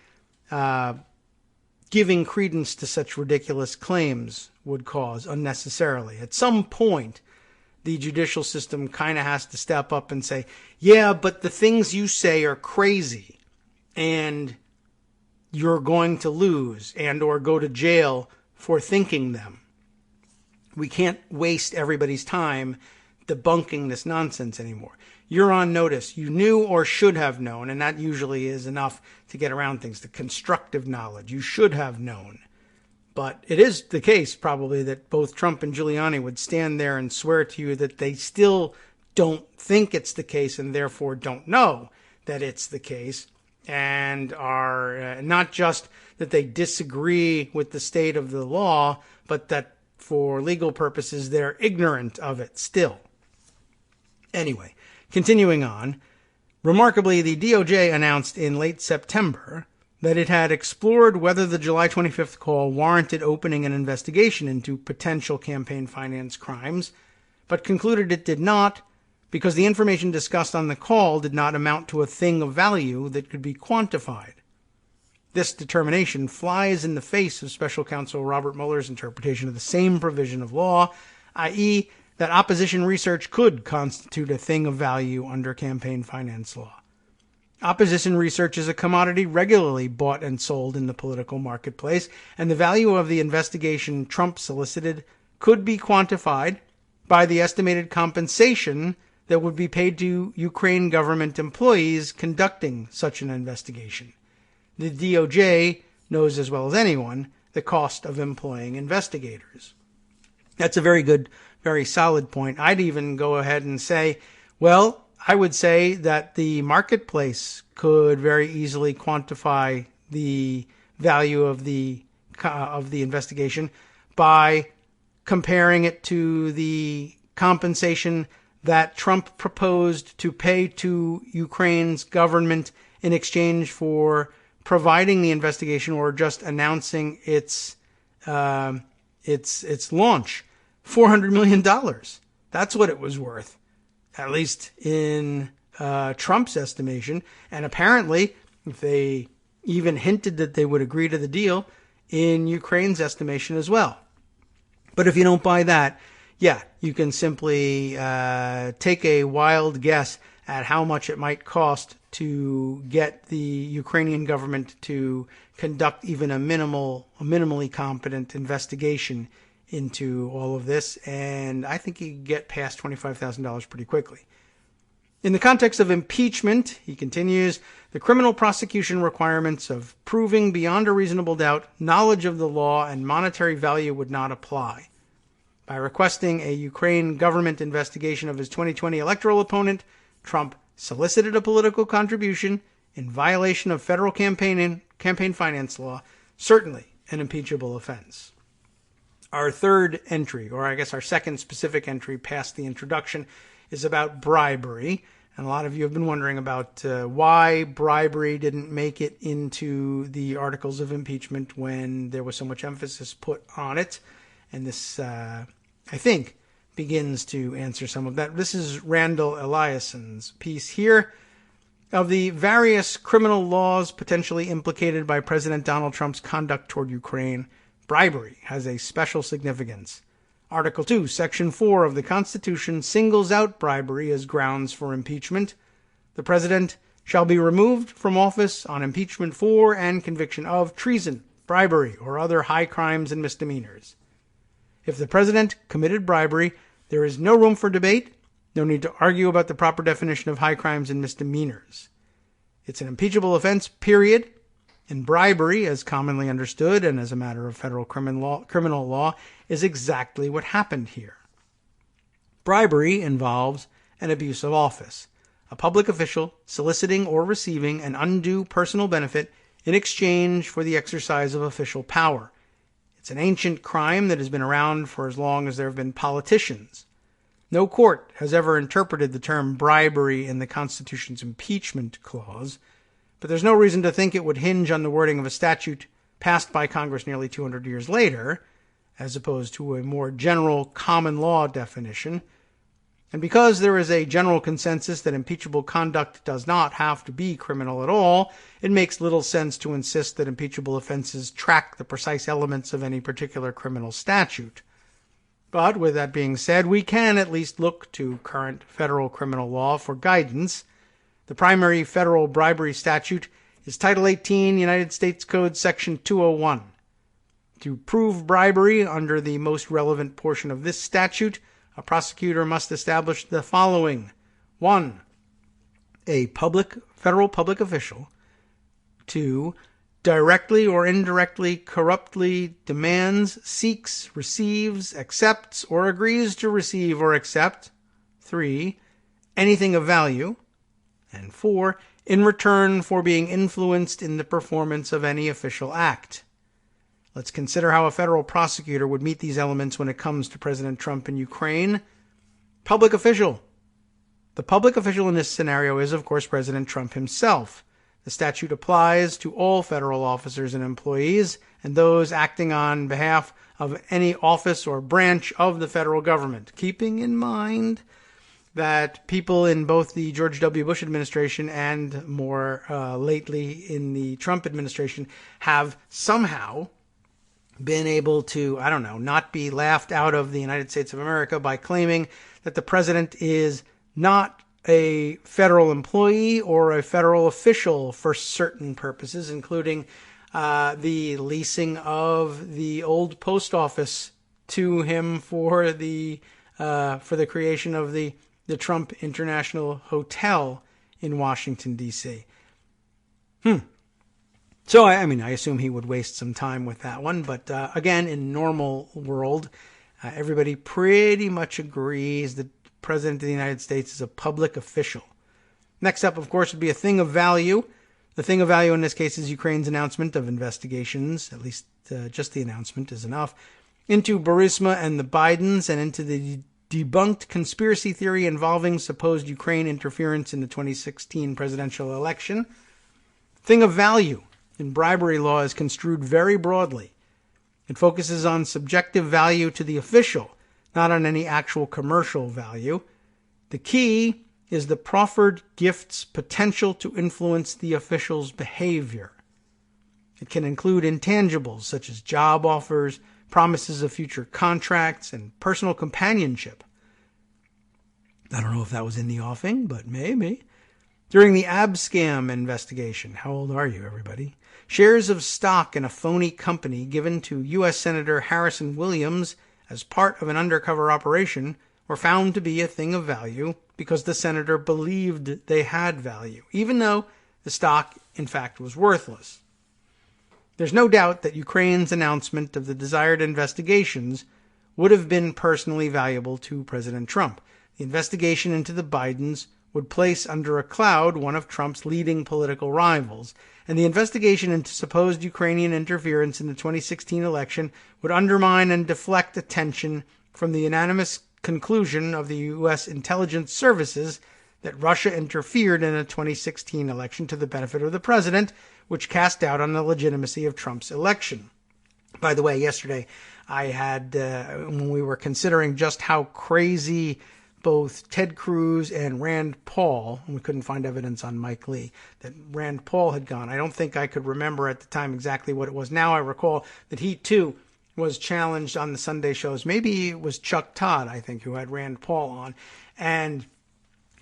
giving credence to such ridiculous claims would cause unnecessarily. At some point, the judicial system kind of has to step up and say, yeah, but the things you say are crazy and you're going to lose and or go to jail for thinking them. We can't waste everybody's time debunking this nonsense anymore. You're on notice. You knew or should have known, and that usually is enough to get around things. The constructive knowledge. You should have known. But it is the case, probably, that both Trump and Giuliani would stand there and swear to you that they still don't think it's the case and therefore don't know that it's the case, and are not just that they disagree with the state of the law, but that for legal purposes they're ignorant of it still. Anyway, continuing on, remarkably, the DOJ announced in late September that it had explored whether the July 25th call warranted opening an investigation into potential campaign finance crimes, but concluded it did not because the information discussed on the call did not amount to a thing of value that could be quantified. This determination flies in the face of Special Counsel Robert Mueller's interpretation of the same provision of law, i.e., that opposition research could constitute a thing of value under campaign finance law. Opposition research is a commodity regularly bought and sold in the political marketplace, and the value of the investigation Trump solicited could be quantified by the estimated compensation that would be paid to Ukraine government employees conducting such an investigation. The DOJ knows as well as anyone the cost of employing investigators. That's a very good, very solid point. I'd even go ahead and say, well, I would say that the marketplace could very easily quantify the value of the investigation by comparing it to the compensation that Trump proposed to pay to Ukraine's government in exchange for providing the investigation or just announcing its launch. $400 million. That's what it was worth, at least in Trump's estimation. And apparently, if they even hinted that they would agree to the deal, in Ukraine's estimation as well. But if you don't buy that, yeah, you can simply take a wild guess at how much it might cost to get the Ukrainian government to conduct even a minimally competent investigation into all of this, and I think you can get past $25,000 pretty quickly. In the context of impeachment, he continues, the criminal prosecution requirements of proving beyond a reasonable doubt knowledge of the law and monetary value would not apply. By requesting a Ukraine government investigation of his 2020 electoral opponent, Trump solicited a political contribution in violation of federal campaign finance law, certainly an impeachable offense. Our third entry, or I guess our second specific entry past the introduction, is about bribery. And a lot of you have been wondering about why bribery didn't make it into the articles of impeachment when there was so much emphasis put on it. And this, I think, begins to answer some of that. This is Randall Eliason's piece here. Of the various criminal laws potentially implicated by President Donald Trump's conduct toward Ukraine, bribery has a special significance. Article 2, Section 4 of the Constitution singles out bribery as grounds for impeachment. The President shall be removed from office on impeachment for and conviction of treason, bribery, or other high crimes and misdemeanors. If the President committed bribery, there is no room for debate, no need to argue about the proper definition of high crimes and misdemeanors. It's an impeachable offense, period. And bribery, as commonly understood and as a matter of federal criminal law, is exactly what happened here. Bribery involves an abuse of office, a public official soliciting or receiving an undue personal benefit in exchange for the exercise of official power. It's an ancient crime that has been around for as long as there have been politicians. No court has ever interpreted the term bribery in the Constitution's impeachment clause, but there's no reason to think it would hinge on the wording of a statute passed by Congress nearly 200 years later, as opposed to a more general common law definition. And because there is a general consensus that impeachable conduct does not have to be criminal at all, it makes little sense to insist that impeachable offenses track the precise elements of any particular criminal statute. But with that being said, we can at least look to current federal criminal law for guidance. The primary federal bribery statute is Title 18, United States Code, Section 201. To prove bribery under the most relevant portion of this statute, a prosecutor must establish the following. 1. A federal public official. 2. Directly or indirectly, corruptly demands, seeks, receives, accepts, or agrees to receive or accept. 3. Anything of value. And 4. in return for being influenced in the performance of any official act. Let's consider how a federal prosecutor would meet these elements when it comes to President Trump in Ukraine. Public official. The public official in this scenario is, of course, President Trump himself. The statute applies to all federal officers and employees and those acting on behalf of any office or branch of the federal government, keeping in mind that people in both the George W. Bush administration and more lately in the Trump administration have somehow been able to, not be laughed out of the United States of America by claiming that the president is not a federal employee or a federal official for certain purposes, including the leasing of the old post office to him for the creation of the Trump International Hotel in Washington, D.C. So, I assume he would waste some time with that one. But again, in normal world, everybody pretty much agrees that the President of the United States is a public official. Next up, of course, would be a thing of value. The thing of value in this case is Ukraine's announcement of investigations, at least just the announcement is enough, into Burisma and the Bidens and into the debunked conspiracy theory involving supposed Ukraine interference in the 2016 presidential election. Thing of value in bribery law is construed very broadly. It focuses on subjective value to the official, not on any actual commercial value. The key is the proffered gift's potential to influence the official's behavior. It can include intangibles such as job offers, promises of future contracts, and personal companionship. I don't know if that was in the offing, but maybe. During the Abscam investigation, how old are you, everybody? Shares of stock in a phony company given to U.S. Senator Harrison Williams as part of an undercover operation were found to be a thing of value because the senator believed they had value, even though the stock, in fact, was worthless. There's no doubt that Ukraine's announcement of the desired investigations would have been personally valuable to President Trump. The investigation into the Bidens would place under a cloud one of Trump's leading political rivals, and the investigation into supposed Ukrainian interference in the 2016 election would undermine and deflect attention from the unanimous conclusion of the U.S. intelligence services that Russia interfered in the 2016 election to the benefit of the president, which cast doubt on the legitimacy of Trump's election. By the way, yesterday I had, when we were considering just how crazy both Ted Cruz and Rand Paul, and we couldn't find evidence on Mike Lee, that Rand Paul had gone. I don't think I could remember at the time exactly what it was. Now I recall that he, too, was challenged on the Sunday shows. Maybe it was Chuck Todd, I think, who had Rand Paul on. And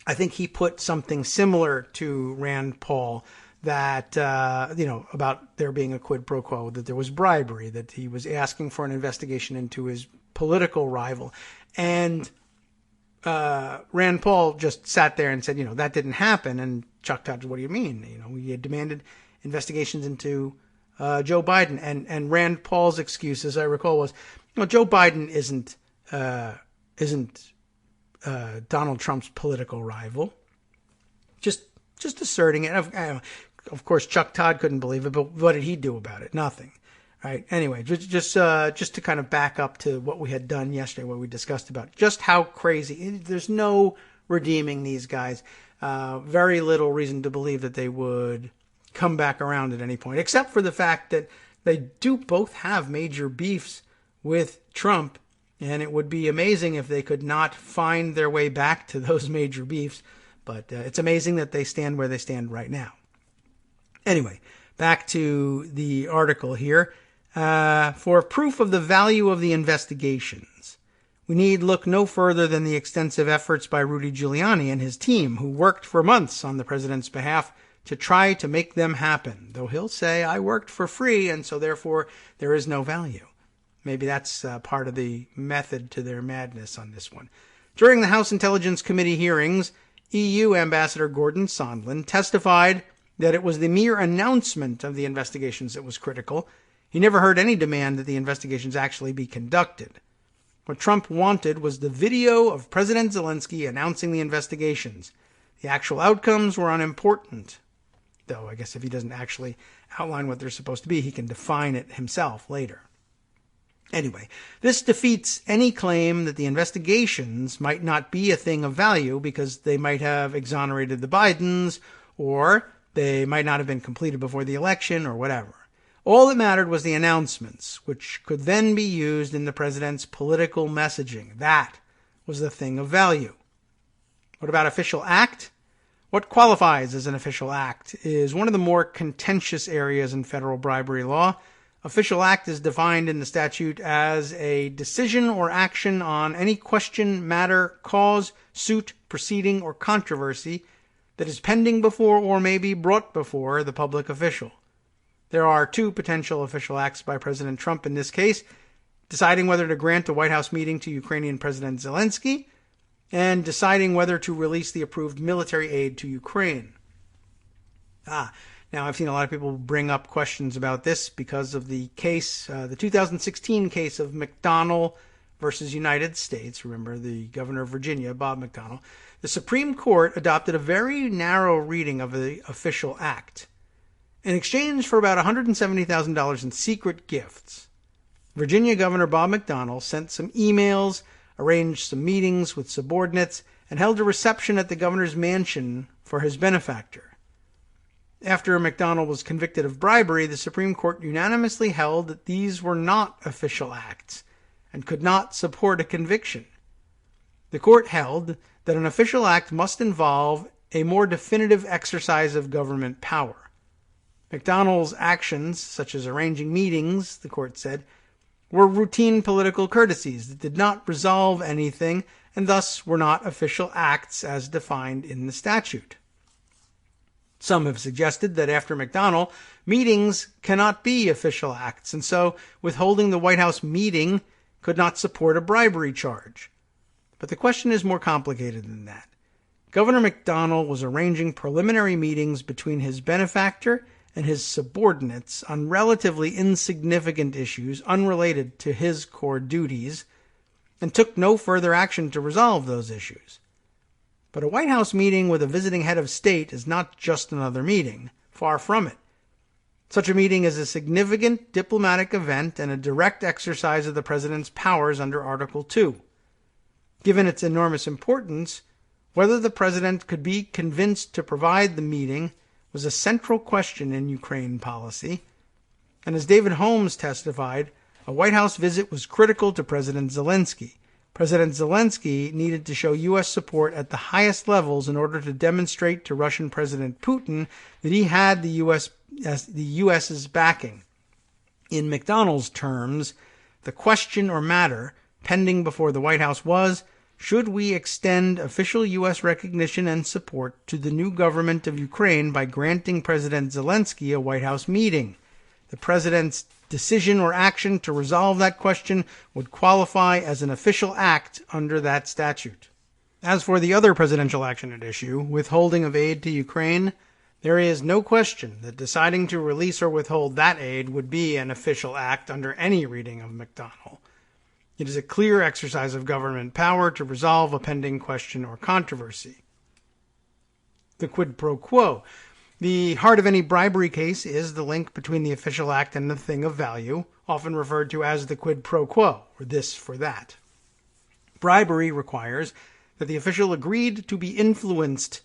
I think he put something similar to Rand Paul that, about there being a quid pro quo, that there was bribery, that he was asking for an investigation into his political rival. And Rand Paul just sat there and said, that didn't happen. And Chuck Todd, what do you mean? He had demanded investigations into Joe Biden. And Rand Paul's excuse, as I recall, was, Joe Biden isn't Donald Trump's political rival. Just asserting it. Of course, Chuck Todd couldn't believe it, but what did he do about it? Nothing. Right. Anyway, just to kind of back up to what we had done yesterday, what we discussed about just how crazy. There's no redeeming these guys. Very little reason to believe that they would come back around at any point, except for the fact that they do both have major beefs with Trump, and it would be amazing if they could not find their way back to those major beefs. But it's amazing that they stand where they stand right now. Anyway, back to the article here. For proof of the value of the investigations, we need look no further than the extensive efforts by Rudy Giuliani and his team, who worked for months on the president's behalf to try to make them happen. Though he'll say, I worked for free, and so therefore there is no value. Maybe that's part of the method to their madness on this one. During the House Intelligence Committee hearings, EU Ambassador Gordon Sondland testified that it was the mere announcement of the investigations that was critical. He never heard any demand that the investigations actually be conducted. What Trump wanted was the video of President Zelensky announcing the investigations. The actual outcomes were unimportant. Though I guess if he doesn't actually outline what they're supposed to be, he can define it himself later. Anyway, this defeats any claim that the investigations might not be a thing of value because they might have exonerated the Bidens, or they might not have been completed before the election, or whatever. All that mattered was the announcements, which could then be used in the president's political messaging. That was the thing of value. What about official act? What qualifies as an official act is one of the more contentious areas in federal bribery law. Official act is defined in the statute as a decision or action on any question, matter, cause, suit, proceeding, or controversy that is pending before or may be brought before the public official. There are two potential official acts by President Trump in this case: deciding whether to grant a White House meeting to Ukrainian President Zelensky, and deciding whether to release the approved military aid to Ukraine. Now I've seen a lot of people bring up questions about this because of the case, the 2016 case of McDonnell versus United States. Remember, the governor of Virginia, Bob McDonnell. The Supreme Court adopted a very narrow reading of the official act. In exchange for about $170,000 in secret gifts, Virginia Governor Bob McDonnell sent some emails, arranged some meetings with subordinates, and held a reception at the governor's mansion for his benefactor. After McDonnell was convicted of bribery, the Supreme Court unanimously held that these were not official acts and could not support a conviction. The court held that an official act must involve a more definitive exercise of government power. McDonnell's actions, such as arranging meetings, the court said, were routine political courtesies that did not resolve anything and thus were not official acts as defined in the statute. Some have suggested that after McDonnell, meetings cannot be official acts, and so withholding the White House meeting could not support a bribery charge. But the question is more complicated than that. Governor McDonnell was arranging preliminary meetings between his benefactor and his subordinates on relatively insignificant issues unrelated to his core duties, and took no further action to resolve those issues. But a White House meeting with a visiting head of state is not just another meeting. Far from it. Such a meeting is a significant diplomatic event and a direct exercise of the president's powers under Article 2. Given its enormous importance, whether the president could be convinced to provide the meeting was a central question in Ukraine policy, and as David Holmes testified, a White House visit was critical to President Zelensky. President Zelensky needed to show U.S. support at the highest levels in order to demonstrate to Russian President Putin that he had the U.S.'s backing. In McDonnell's terms, the question or matter pending before the White House was, should we extend official U.S. recognition and support to the new government of Ukraine by granting President Zelensky a White House meeting? The president's decision or action to resolve that question would qualify as an official act under that statute. As for the other presidential action at issue, withholding of aid to Ukraine, there is no question that deciding to release or withhold that aid would be an official act under any reading of McDonnell. It is a clear exercise of government power to resolve a pending question or controversy. The quid pro quo. The heart of any bribery case is the link between the official act and the thing of value, often referred to as the quid pro quo, or this for that. Bribery requires that the official agreed to be influenced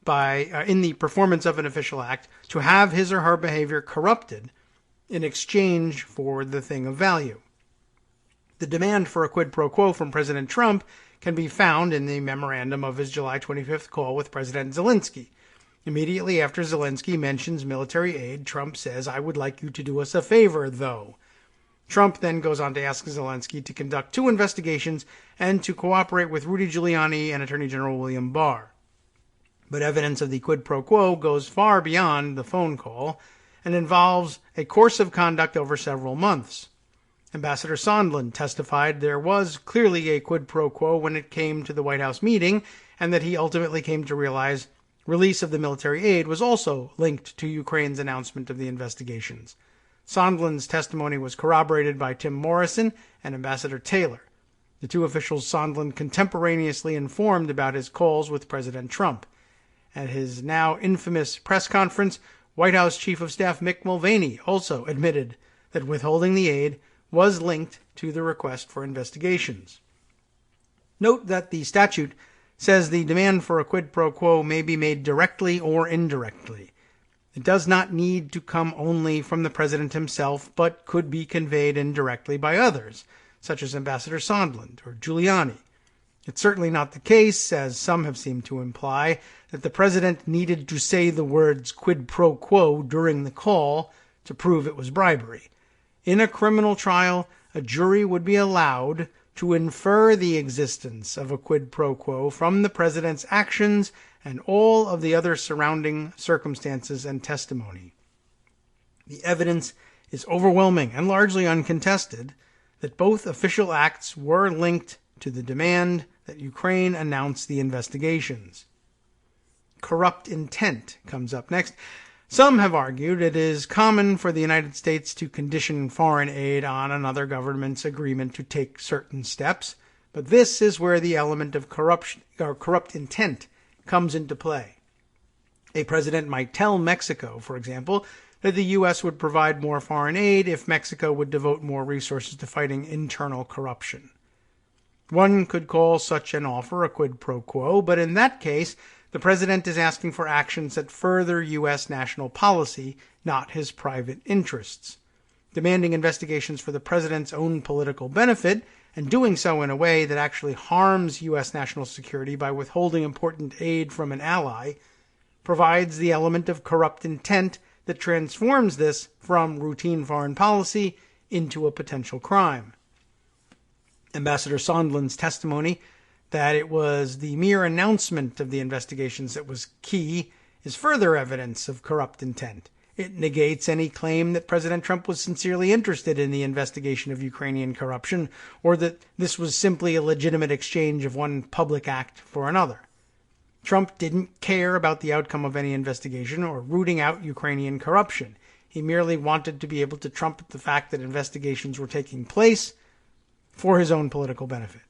by, in the performance of an official act, to have his or her behavior corrupted in exchange for the thing of value. The demand for a quid pro quo from President Trump can be found in the memorandum of his July 25th call with President Zelensky. Immediately after Zelensky mentions military aid, Trump says, "I would like you to do us a favor, though." Trump then goes on to ask Zelensky to conduct 2 investigations and to cooperate with Rudy Giuliani and Attorney General William Barr. But evidence of the quid pro quo goes far beyond the phone call and involves a course of conduct over several months. Ambassador Sondland testified there was clearly a quid pro quo when it came to the White House meeting, and that he ultimately came to realize release of the military aid was also linked to Ukraine's announcement of the investigations. Sondland's testimony was corroborated by Tim Morrison and Ambassador Taylor. The 2 officials Sondland contemporaneously informed about his calls with President Trump. At his now infamous press conference, White House Chief of Staff Mick Mulvaney also admitted that withholding the aid was linked to the request for investigations. Note that the statute says the demand for a quid pro quo may be made directly or indirectly. It does not need to come only from the president himself, but could be conveyed indirectly by others, such as Ambassador Sondland or Giuliani. It's certainly not the case, as some have seemed to imply, that the president needed to say the words quid pro quo during the call to prove it was bribery. In a criminal trial, a jury would be allowed to infer the existence of a quid pro quo from the president's actions and all of the other surrounding circumstances and testimony. The evidence is overwhelming and largely uncontested that both official acts were linked to the demand that Ukraine announce the investigations. Corrupt intent comes up next. Some have argued it is common for the United States to condition foreign aid on another government's agreement to take certain steps, but this is where the element of corrupt intent comes into play. A president might tell Mexico, for example, that the U.S. would provide more foreign aid if Mexico would devote more resources to fighting internal corruption. One could call such an offer a quid pro quo, but in that case, the president is asking for actions that further U.S. national policy, not his private interests. Demanding investigations for the president's own political benefit, and doing so in a way that actually harms U.S. national security by withholding important aid from an ally, provides the element of corrupt intent that transforms this from routine foreign policy into a potential crime. Ambassador Sondland's testimony that it was the mere announcement of the investigations that was key is further evidence of corrupt intent. It negates any claim that President Trump was sincerely interested in the investigation of Ukrainian corruption, or that this was simply a legitimate exchange of one public act for another. Trump didn't care about the outcome of any investigation or rooting out Ukrainian corruption. He merely wanted to be able to trumpet the fact that investigations were taking place for his own political benefit.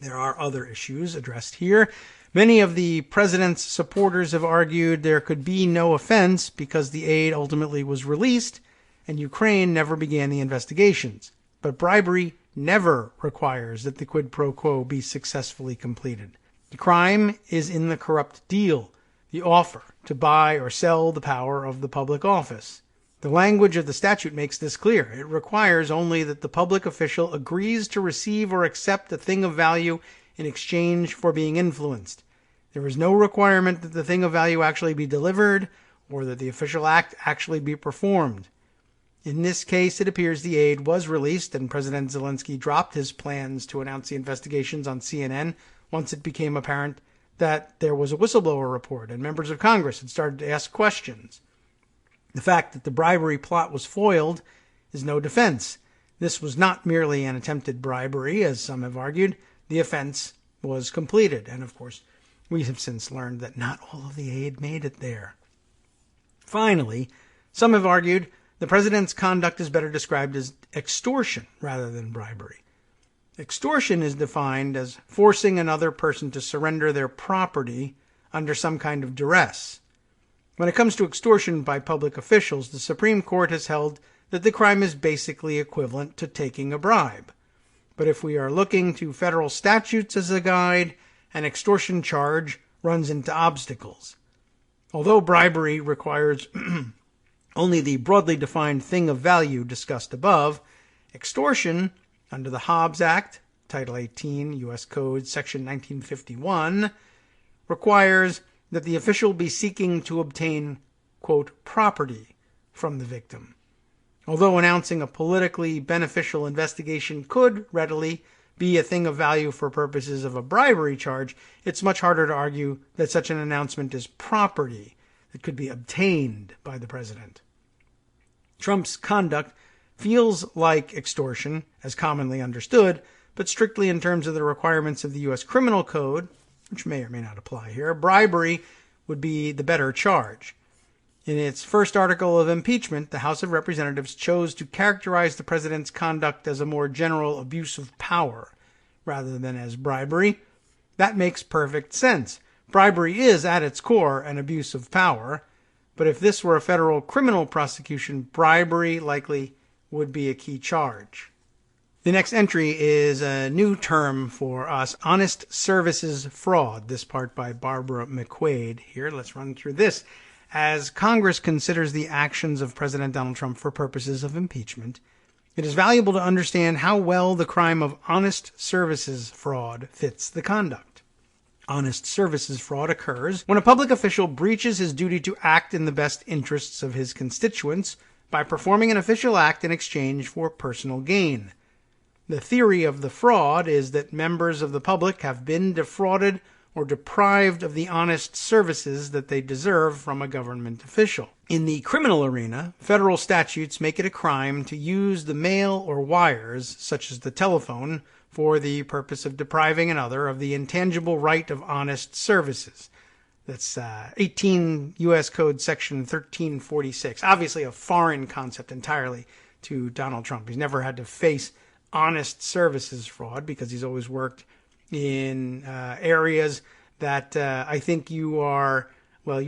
There are other issues addressed here. Many of the president's supporters have argued there could be no offense because the aid ultimately was released and Ukraine never began the investigations. But bribery never requires that the quid pro quo be successfully completed. The crime is in the corrupt deal, the offer to buy or sell the power of the public office. The language of the statute makes this clear. It requires only that the public official agrees to receive or accept a thing of value in exchange for being influenced. There is no requirement that the thing of value actually be delivered or that the official act actually be performed. In this case, it appears the aid was released and President Zelensky dropped his plans to announce the investigations on CNN once it became apparent that there was a whistleblower report and members of Congress had started to ask questions. The fact that the bribery plot was foiled is no defense. This was not merely an attempted bribery, as some have argued. The offense was completed. And of course, we have since learned that not all of the aid made it there. Finally, some have argued the president's conduct is better described as extortion rather than bribery. Extortion is defined as forcing another person to surrender their property under some kind of duress. When it comes to extortion by public officials, the Supreme Court has held that the crime is basically equivalent to taking a bribe. But if we are looking to federal statutes as a guide, an extortion charge runs into obstacles. Although bribery requires only the broadly defined thing of value discussed above, extortion, under the Hobbs Act, Title 18, U.S. Code, Section 1951, requires that the official be seeking to obtain, quote, property from the victim. Although announcing a politically beneficial investigation could readily be a thing of value for purposes of a bribery charge, it's much harder to argue that such an announcement is property that could be obtained by the president. Trump's conduct feels like extortion, as commonly understood, but strictly in terms of the requirements of the U.S. Criminal Code, which may or may not apply here, bribery would be the better charge. In its first article of impeachment, the House of Representatives chose to characterize the president's conduct as a more general abuse of power, rather than as bribery. That makes perfect sense. Bribery is, at its core, an abuse of power, But if this were a federal criminal prosecution, bribery likely would be a key charge. The next entry is a new term for us, honest services fraud. This part by Barbara McQuaid. Here, let's run through this. As Congress considers the actions of President Donald Trump for purposes of impeachment, it is valuable to understand how well the crime of honest services fraud fits the conduct. Honest services fraud occurs when a public official breaches his duty to act in the best interests of his constituents by performing an official act in exchange for personal gain. The theory of the fraud is that members of the public have been defrauded or deprived of the honest services that they deserve from a government official. In the criminal arena, federal statutes make it a crime to use the mail or wires, such as the telephone, for the purpose of depriving another of the intangible right of honest services. That's 18 U.S. Code Section 1346. Obviously a foreign concept entirely to Donald Trump. He's never had to face honest services fraud because he's always worked in areas that I think you're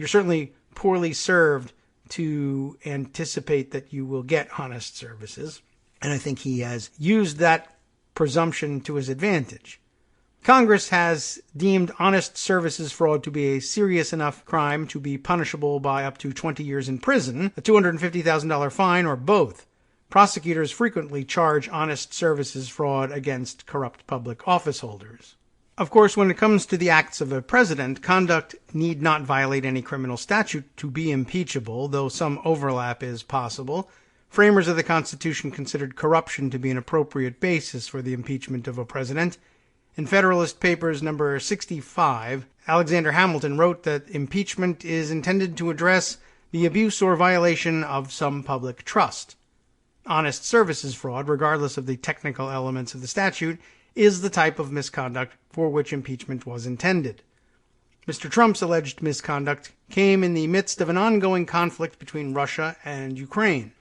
certainly poorly served to anticipate that you will get honest services. And I think he has used that presumption to his advantage. Congress has deemed honest services fraud to be a serious enough crime to be punishable by up to 20 years in prison, a $250,000 fine, or both. Prosecutors frequently charge honest services fraud against corrupt public office holders. Of course, when it comes to the acts of a president, conduct need not violate any criminal statute to be impeachable, though some overlap is possible. Framers of the Constitution considered corruption to be an appropriate basis for the impeachment of a president. In Federalist Papers number 65, Alexander Hamilton wrote that impeachment is intended to address the abuse or violation of some public trust. Honest services fraud, regardless of the technical elements of the statute, is the type of misconduct for which impeachment was intended. Mr. Trump's alleged misconduct came in the midst of an ongoing conflict between Russia and Ukraine.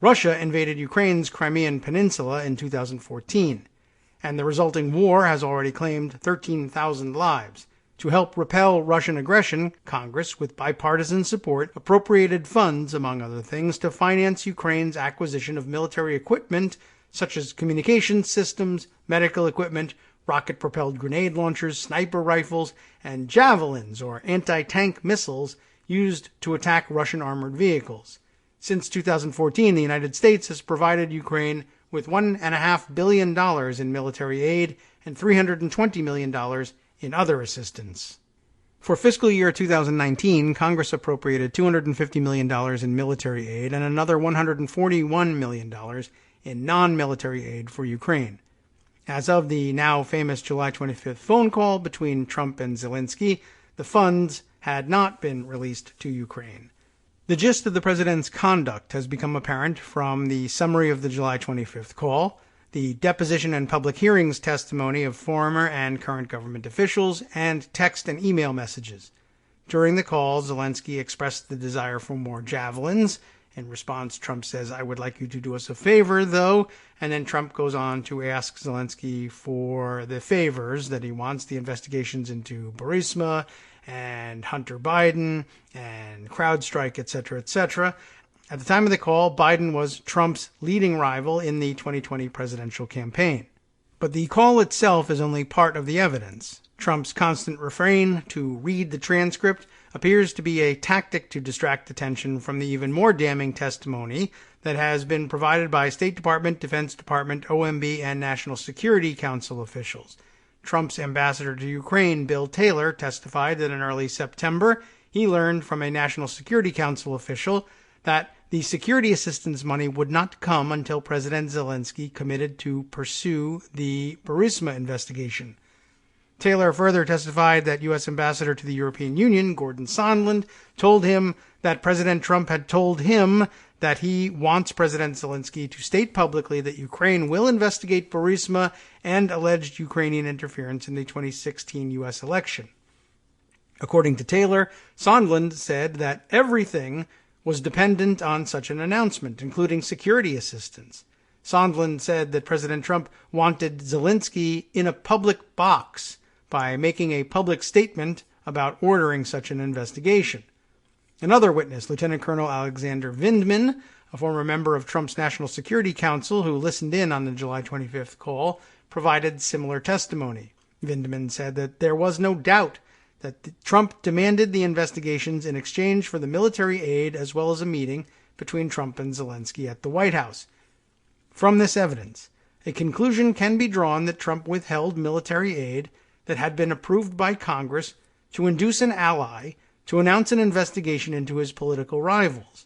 Russia invaded Ukraine's Crimean Peninsula in 2014, and the resulting war has already claimed 13,000 lives. To help repel Russian aggression, Congress, with bipartisan support, appropriated funds, among other things, to finance Ukraine's acquisition of military equipment such as communications systems, medical equipment, rocket-propelled grenade launchers, sniper rifles, and javelins, or anti-tank missiles, used to attack Russian armored vehicles. Since 2014, the United States has provided Ukraine with $1.5 billion in military aid and $320 million in other assistance. For fiscal year 2019, Congress appropriated $250 million in military aid and another $141 million in non-military aid for Ukraine. As of the now famous July 25th phone call between Trump and Zelensky, the funds had not been released to Ukraine. The gist of the president's conduct has become apparent from the summary of the July 25th call, the deposition and public hearings testimony of former and current government officials, and text and email messages. During the call, Zelensky expressed the desire for more javelins. In response, Trump says, "I would like you to do us a favor, though." And then Trump goes on to ask Zelensky for the favors that he wants, the investigations into Burisma and Hunter Biden and CrowdStrike, etc., etc. At the time of the call, Biden was Trump's leading rival in the 2020 presidential campaign. But the call itself is only part of the evidence. Trump's constant refrain to read the transcript appears to be a tactic to distract attention from the even more damning testimony that has been provided by State Department, Defense Department, OMB, and National Security Council officials. Trump's ambassador to Ukraine, Bill Taylor, testified that in early September he learned from a National Security Council official that the security assistance money would not come until President Zelensky committed to pursue the Burisma investigation. Taylor further testified that U.S. Ambassador to the European Union, Gordon Sondland, told him that President Trump had told him that he wants President Zelensky to state publicly that Ukraine will investigate Burisma and alleged Ukrainian interference in the 2016 U.S. election. According to Taylor, Sondland said that everything was dependent on such an announcement, including security assistance. Sondland said that President Trump wanted Zelensky in a public box by making a public statement about ordering such an investigation. Another witness, Lieutenant Colonel Alexander Vindman, a former member of Trump's National Security Council who listened in on the July 25th call, provided similar testimony. Vindman said that there was no doubt that Trump demanded the investigations in exchange for the military aid as well as a meeting between Trump and Zelensky at the White House. From this evidence, a conclusion can be drawn that Trump withheld military aid that had been approved by Congress to induce an ally to announce an investigation into his political rivals.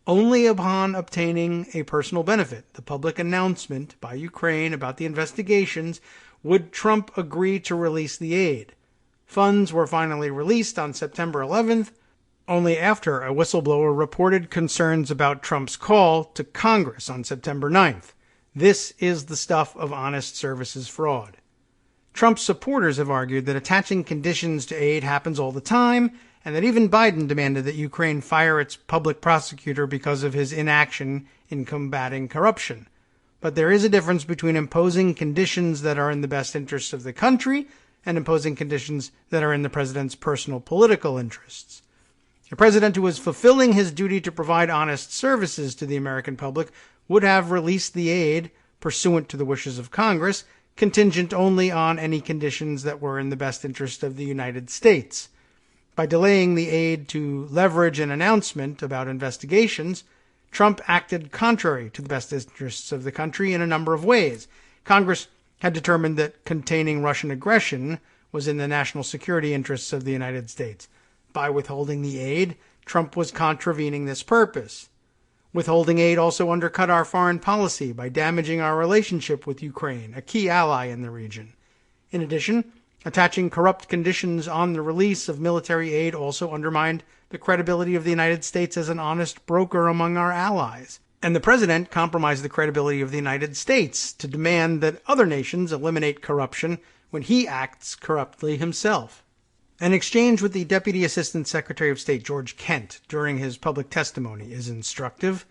Only upon obtaining a personal benefit, the public announcement by Ukraine about the investigations, would Trump agree to release the aid. Funds were finally released on September 11th, only after a whistleblower reported concerns about Trump's call to Congress on September 9th. This is the stuff of honest services fraud. Trump's supporters have argued that attaching conditions to aid happens all the time, and that even Biden demanded that Ukraine fire its public prosecutor because of his inaction in combating corruption. But there is a difference between imposing conditions that are in the best interests of the country and imposing conditions that are in the president's personal political interests. A president who was fulfilling his duty to provide honest services to the American public would have released the aid, pursuant to the wishes of Congress, contingent only on any conditions that were in the best interest of the United States. By delaying the aid to leverage an announcement about investigations, Trump acted contrary to the best interests of the country in a number of ways. Congress had determined that containing Russian aggression was in the national security interests of the United States. By withholding the aid, Trump was contravening this purpose. Withholding aid also undercut our foreign policy by damaging our relationship with Ukraine, a key ally in the region. In addition, attaching corrupt conditions on the release of military aid also undermined the credibility of the United States as an honest broker among our allies. And the president compromised the credibility of the United States to demand that other nations eliminate corruption when he acts corruptly himself. An exchange with the Deputy Assistant Secretary of State George Kent during his public testimony is instructive.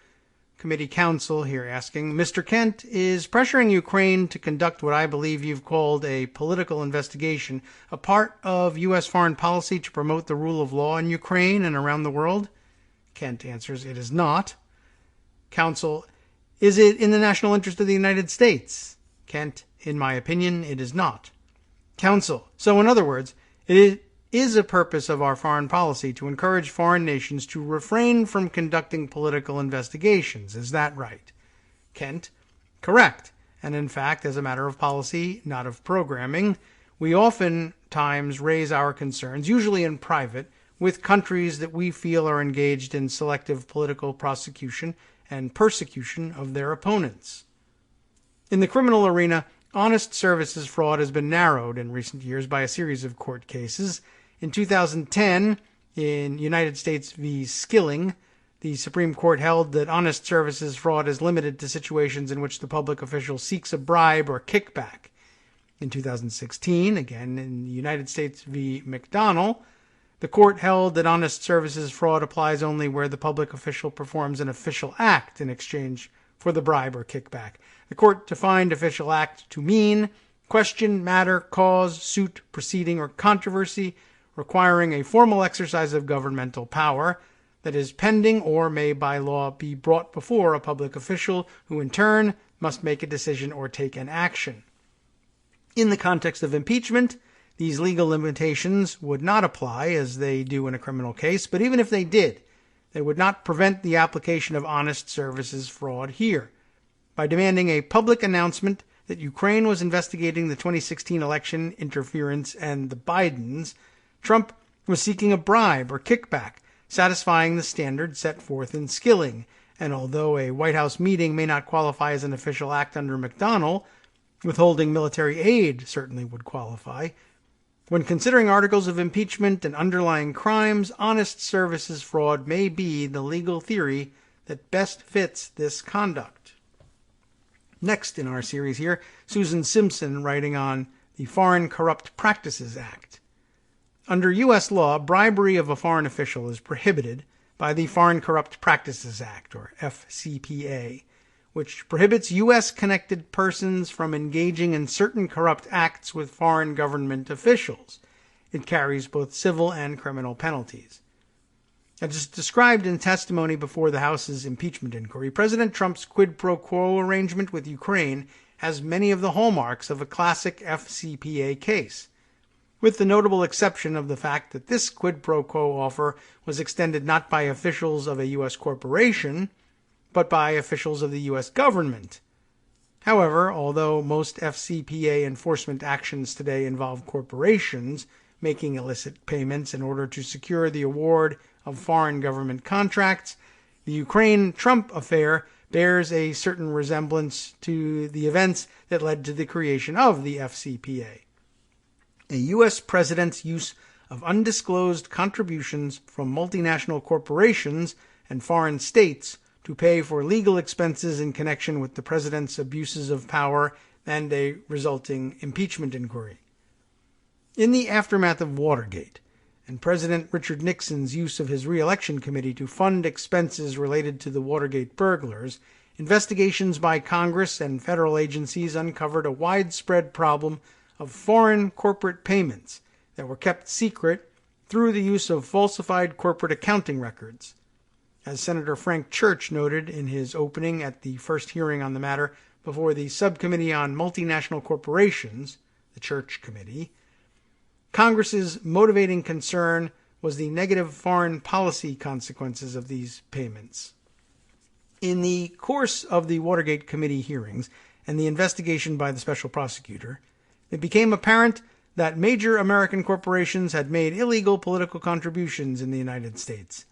Committee counsel here asking, Mr. Kent, is pressuring Ukraine to conduct what I believe you've called a political investigation a part of U.S. foreign policy to promote the rule of law in Ukraine and around the world? Kent answers, it is not. Counsel, is it in the national interest of the United States? Kent, in my opinion, it is not. Counsel, so in other words, it is a purpose of our foreign policy to encourage foreign nations to refrain from conducting political investigations. Is that right? Kent, correct. And in fact, as a matter of policy, not of programming, we oftentimes raise our concerns, usually in private, with countries that we feel are engaged in selective political prosecution and persecution of their opponents. In the criminal arena, honest services fraud has been narrowed in recent years by a series of court cases. In 2010, in United States v. Skilling, the Supreme Court held that honest services fraud is limited to situations in which the public official seeks a bribe or kickback. In 2016, again in United States v. McDonnell, the court held that honest services fraud applies only where the public official performs an official act in exchange for the bribe or kickback. The court defined official act to mean question, matter, cause, suit, proceeding, or controversy requiring a formal exercise of governmental power that is pending or may by law be brought before a public official who in turn must make a decision or take an action. In the context of impeachment, these legal limitations would not apply as they do in a criminal case, but even if they did, they would not prevent the application of honest services fraud here. By demanding a public announcement that Ukraine was investigating the 2016 election interference and the Bidens, Trump was seeking a bribe or kickback, satisfying the standard set forth in Skilling. And although a White House meeting may not qualify as an official act under McDonnell, withholding military aid certainly would qualify. When considering articles of impeachment and underlying crimes, honest services fraud may be the legal theory that best fits this conduct. Next in our series here, Susan Simpson writing on the Foreign Corrupt Practices Act. Under U.S. law, bribery of a foreign official is prohibited by the Foreign Corrupt Practices Act, or FCPA, which prohibits U.S.-connected persons from engaging in certain corrupt acts with foreign government officials. It carries both civil and criminal penalties. As described in testimony before the House's impeachment inquiry, President Trump's quid pro quo arrangement with Ukraine has many of the hallmarks of a classic FCPA case, with the notable exception of the fact that this quid pro quo offer was extended not by officials of a U.S. corporation, but by officials of the U.S. government. However, although most FCPA enforcement actions today involve corporations making illicit payments in order to secure the award of foreign government contracts, the Ukraine-Trump affair bears a certain resemblance to the events that led to the creation of the FCPA. A U.S. president's use of undisclosed contributions from multinational corporations and foreign states to pay for legal expenses in connection with the president's abuses of power and a resulting impeachment inquiry. In the aftermath of Watergate, and President Richard Nixon's use of his re-election committee to fund expenses related to the Watergate burglars, investigations by Congress and federal agencies uncovered a widespread problem of foreign corporate payments that were kept secret through the use of falsified corporate accounting records. As Senator Frank Church noted in his opening at the first hearing on the matter before the Subcommittee on Multinational Corporations, the Church Committee, Congress's motivating concern was the negative foreign policy consequences of these payments. In the course of the Watergate Committee hearings and the investigation by the special prosecutor, it became apparent that major American corporations had made illegal political contributions in the United States.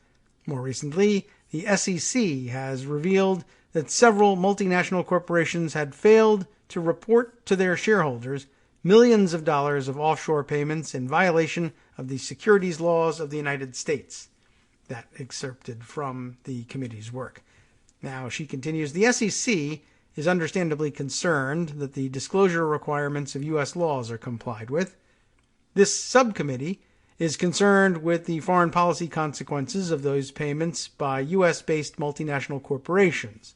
More recently, the SEC has revealed that several multinational corporations had failed to report to their shareholders millions of dollars of offshore payments in violation of the securities laws of the United States. That excerpted from the committee's work. Now, she continues, the SEC is understandably concerned that the disclosure requirements of U.S. laws are complied with. This subcommittee is concerned with the foreign policy consequences of those payments by U.S.-based multinational corporations.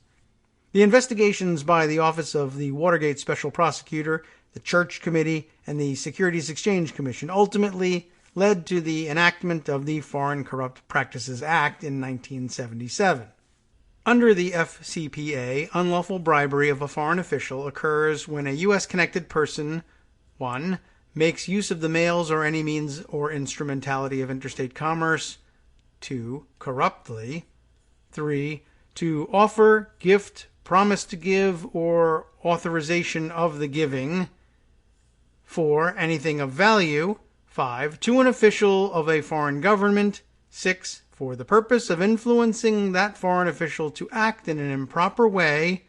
The investigations by the Office of the Watergate Special Prosecutor, the Church Committee, and the Securities Exchange Commission ultimately led to the enactment of the Foreign Corrupt Practices Act in 1977. Under the FCPA, unlawful bribery of a foreign official occurs when a U.S.-connected person 1. Makes use of the mails or any means or instrumentality of interstate commerce. 2. Corruptly. 3. To offer, gift, promise to give, or authorization of the giving. 4. Anything of value. 5. To an official of a foreign government. 6. For the purpose of influencing that foreign official to act in an improper way.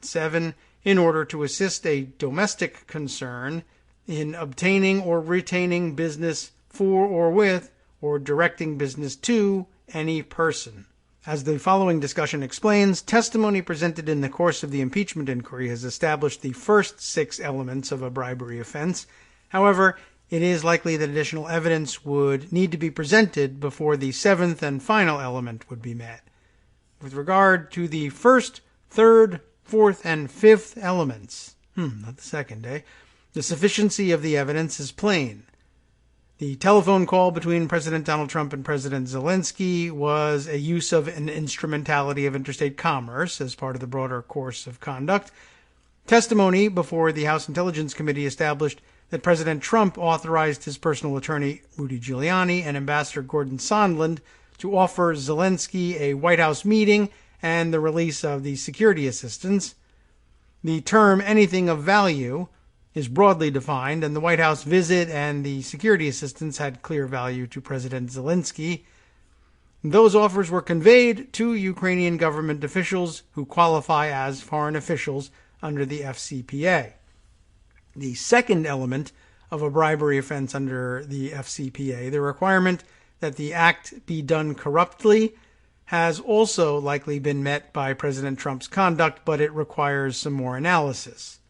7. In order to assist a domestic concern in obtaining or retaining business for or with or directing business to any person. As the following discussion explains, testimony presented in the course of the impeachment inquiry has established the first 6 elements of a bribery offense. However, it is likely that additional evidence would need to be presented before the 7th and final element would be met. With regard to the first, 3rd, 4th, and 5th elements, not the second, the sufficiency of the evidence is plain. The telephone call between President Donald Trump and President Zelensky was a use of an instrumentality of interstate commerce as part of the broader course of conduct. Testimony before the House Intelligence Committee established that President Trump authorized his personal attorney, Rudy Giuliani, and Ambassador Gordon Sondland to offer Zelensky a White House meeting and the release of the security assistance. The term anything of value is broadly defined, and the White House visit and the security assistance had clear value to President Zelensky. Those offers were conveyed to Ukrainian government officials who qualify as foreign officials under the FCPA. The second element of a bribery offense under the FCPA, the requirement that the act be done corruptly, has also likely been met by President Trump's conduct, but it requires some more analysis.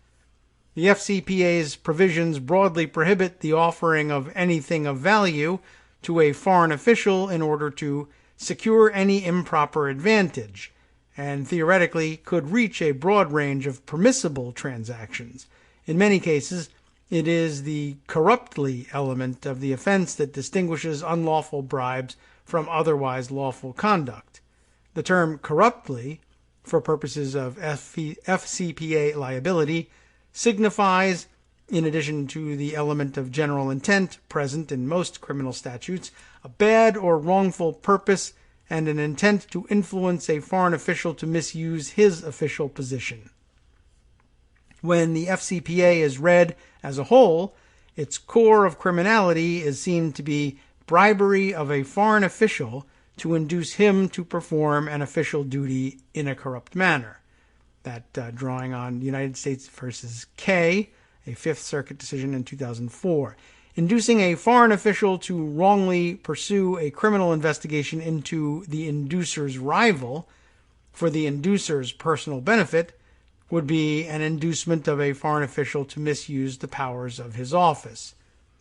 The FCPA's provisions broadly prohibit the offering of anything of value to a foreign official in order to secure any improper advantage, and theoretically could reach a broad range of permissible transactions. In many cases, it is the corruptly element of the offense that distinguishes unlawful bribes from otherwise lawful conduct. The term corruptly, for purposes of FCPA liability, signifies, in addition to the element of general intent present in most criminal statutes, a bad or wrongful purpose and an intent to influence a foreign official to misuse his official position. When the FCPA is read as a whole, its core of criminality is seen to be bribery of a foreign official to induce him to perform an official duty in a corrupt manner. That drawing on United States versus K, a Fifth Circuit decision in 2004. Inducing a foreign official to wrongly pursue a criminal investigation into the inducer's rival for the inducer's personal benefit would be an inducement of a foreign official to misuse the powers of his office.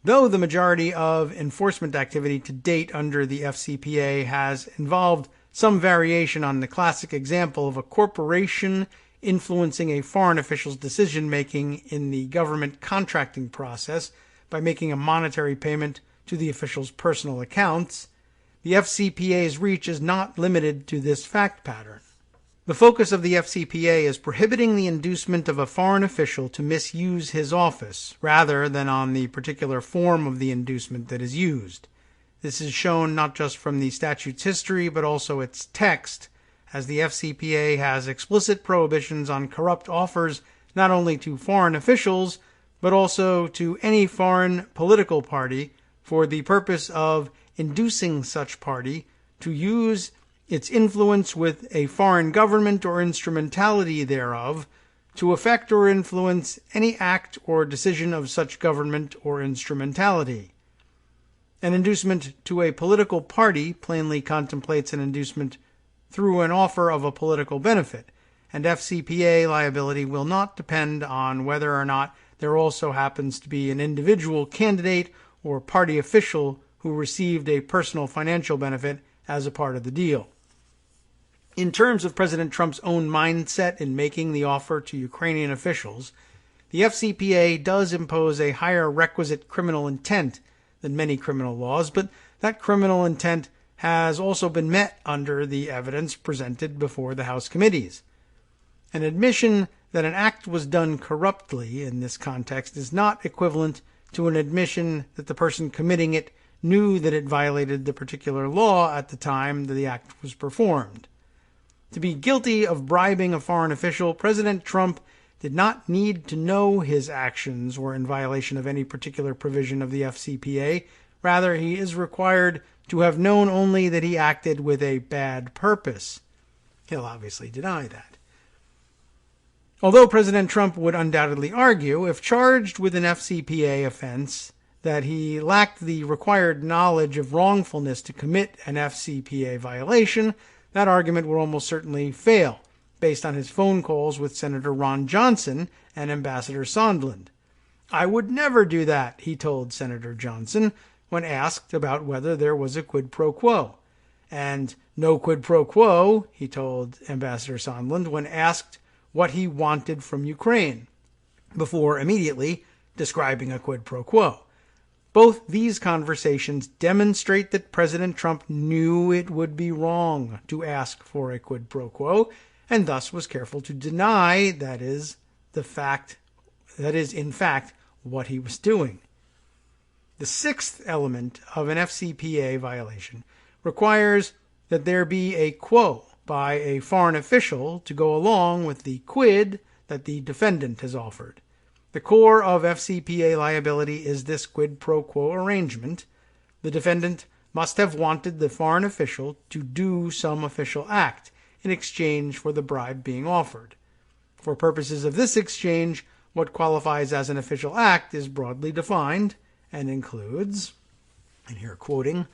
Though the majority of enforcement activity to date under the FCPA has involved some variation on the classic example of a corporation influencing a foreign official's decision-making in the government contracting process by making a monetary payment to the official's personal accounts, the FCPA's reach is not limited to this fact pattern. The focus of the FCPA is prohibiting the inducement of a foreign official to misuse his office, rather than on the particular form of the inducement that is used. This is shown not just from the statute's history, but also its text, as the FCPA has explicit prohibitions on corrupt offers not only to foreign officials, but also to any foreign political party for the purpose of inducing such party to use its influence with a foreign government or instrumentality thereof to effect or influence any act or decision of such government or instrumentality. An inducement to a political party plainly contemplates an inducement through an offer of a political benefit, and FCPA liability will not depend on whether or not there also happens to be an individual candidate or party official who received a personal financial benefit as a part of the deal. In terms of President Trump's own mindset in making the offer to Ukrainian officials, the FCPA does impose a higher requisite criminal intent than many criminal laws, but that criminal intent has also been met under the evidence presented before the House committees. An admission that an act was done corruptly in this context is not equivalent to an admission that the person committing it knew that it violated the particular law at the time that the act was performed. To be guilty of bribing a foreign official, President Trump did not need to know his actions were in violation of any particular provision of the FCPA. Rather, he is required to have known only that he acted with a bad purpose. He'll obviously deny that. Although President Trump would undoubtedly argue, if charged with an FCPA offense, that he lacked the required knowledge of wrongfulness to commit an FCPA violation, that argument would almost certainly fail, based on his phone calls with Senator Ron Johnson and Ambassador Sondland. "I would never do that," he told Senator Johnson when asked about whether there was a quid pro quo. And "no quid pro quo," he told Ambassador Sondland when asked what he wanted from Ukraine, before immediately describing a quid pro quo. Both these conversations demonstrate that President Trump knew it would be wrong to ask for a quid pro quo, and thus was careful to deny that is in fact what he was doing. The sixth element of an FCPA violation requires that there be a quo by a foreign official to go along with the quid that the defendant has offered. The core of FCPA liability is this quid pro quo arrangement. The defendant must have wanted the foreign official to do some official act in exchange for the bribe being offered. For purposes of this exchange, what qualifies as an official act is broadly defined and includes, and here quoting,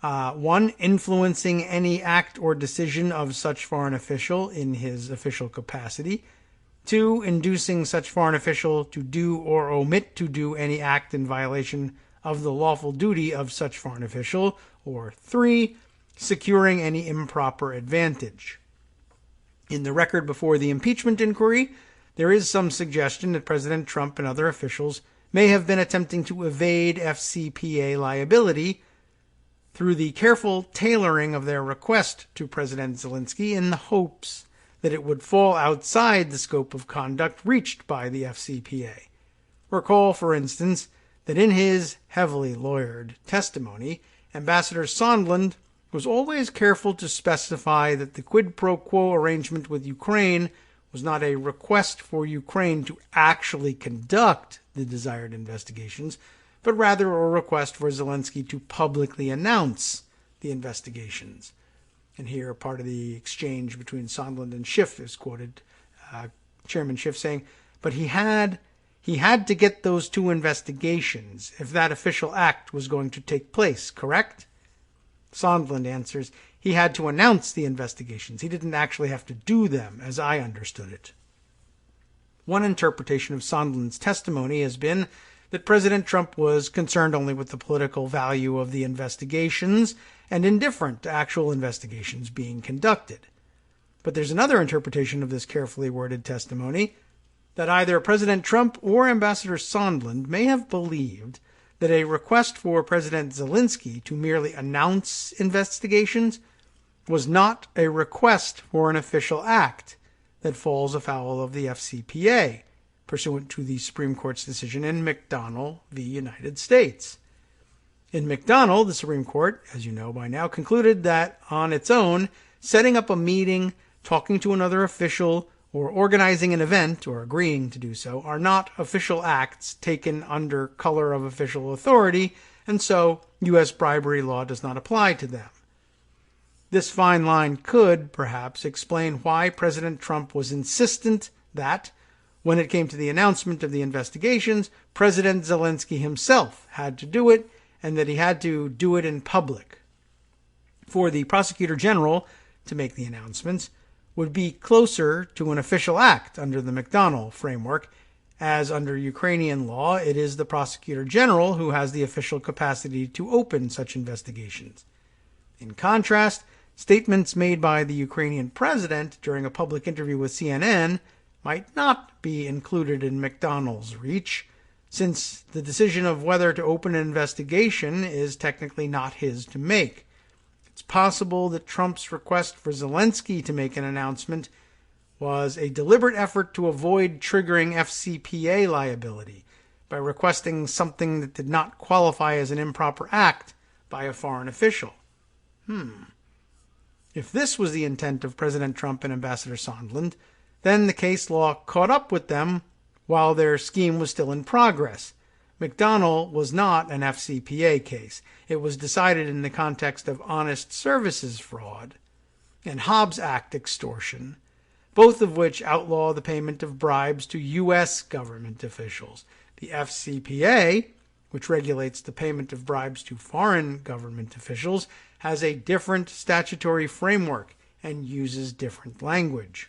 1. Influencing any act or decision of such foreign official in his official capacity. 2. Inducing such foreign official to do or omit to do any act in violation of the lawful duty of such foreign official. Or 3. Securing any improper advantage. In the record before the impeachment inquiry, there is some suggestion that President Trump and other officials may have been attempting to evade FCPA liability through the careful tailoring of their request to President Zelensky in the hopes that it would fall outside the scope of conduct reached by the FCPA. Recall, for instance, that in his heavily lawyered testimony, Ambassador Sondland was always careful to specify that the quid pro quo arrangement with Ukraine was not a request for Ukraine to actually conduct the desired investigations, but rather a request for Zelensky to publicly announce the investigations. And here, part of the exchange between Sondland and Schiff is quoted, Chairman Schiff saying, but he had to get those two investigations if that official act was going to take place, correct? Sondland answers, he had to announce the investigations. He didn't actually have to do them, as I understood it. One interpretation of Sondland's testimony has been that President Trump was concerned only with the political value of the investigations and indifferent to actual investigations being conducted. But there's another interpretation of this carefully worded testimony, that either President Trump or Ambassador Sondland may have believed that a request for President Zelensky to merely announce investigations was not a request for an official act that falls afoul of the FCPA, pursuant to the Supreme Court's decision in McDonnell v. United States. In McDonnell, the Supreme Court, as you know by now, concluded that on its own, setting up a meeting, talking to another official, or organizing an event, or agreeing to do so, are not official acts taken under color of official authority, and so U.S. bribery law does not apply to them. This fine line could, perhaps, explain why President Trump was insistent that, when it came to the announcement of the investigations, President Zelensky himself had to do it, and that he had to do it in public. For the Prosecutor General to make the announcements would be closer to an official act under the McDonnell framework, as under Ukrainian law it is the Prosecutor General who has the official capacity to open such investigations. In contrast, statements made by the Ukrainian president during a public interview with CNN might not be included in McDonnell's reach, since the decision of whether to open an investigation is technically not his to make. It's possible that Trump's request for Zelensky to make an announcement was a deliberate effort to avoid triggering FCPA liability by requesting something that did not qualify as an improper act by a foreign official. If this was the intent of President Trump and Ambassador Sondland, then the case law caught up with them while their scheme was still in progress. McDonnell was not an FCPA case. It was decided in the context of honest services fraud and Hobbs Act extortion, both of which outlaw the payment of bribes to U.S. government officials. The FCPA, which regulates the payment of bribes to foreign government officials, has a different statutory framework and uses different language.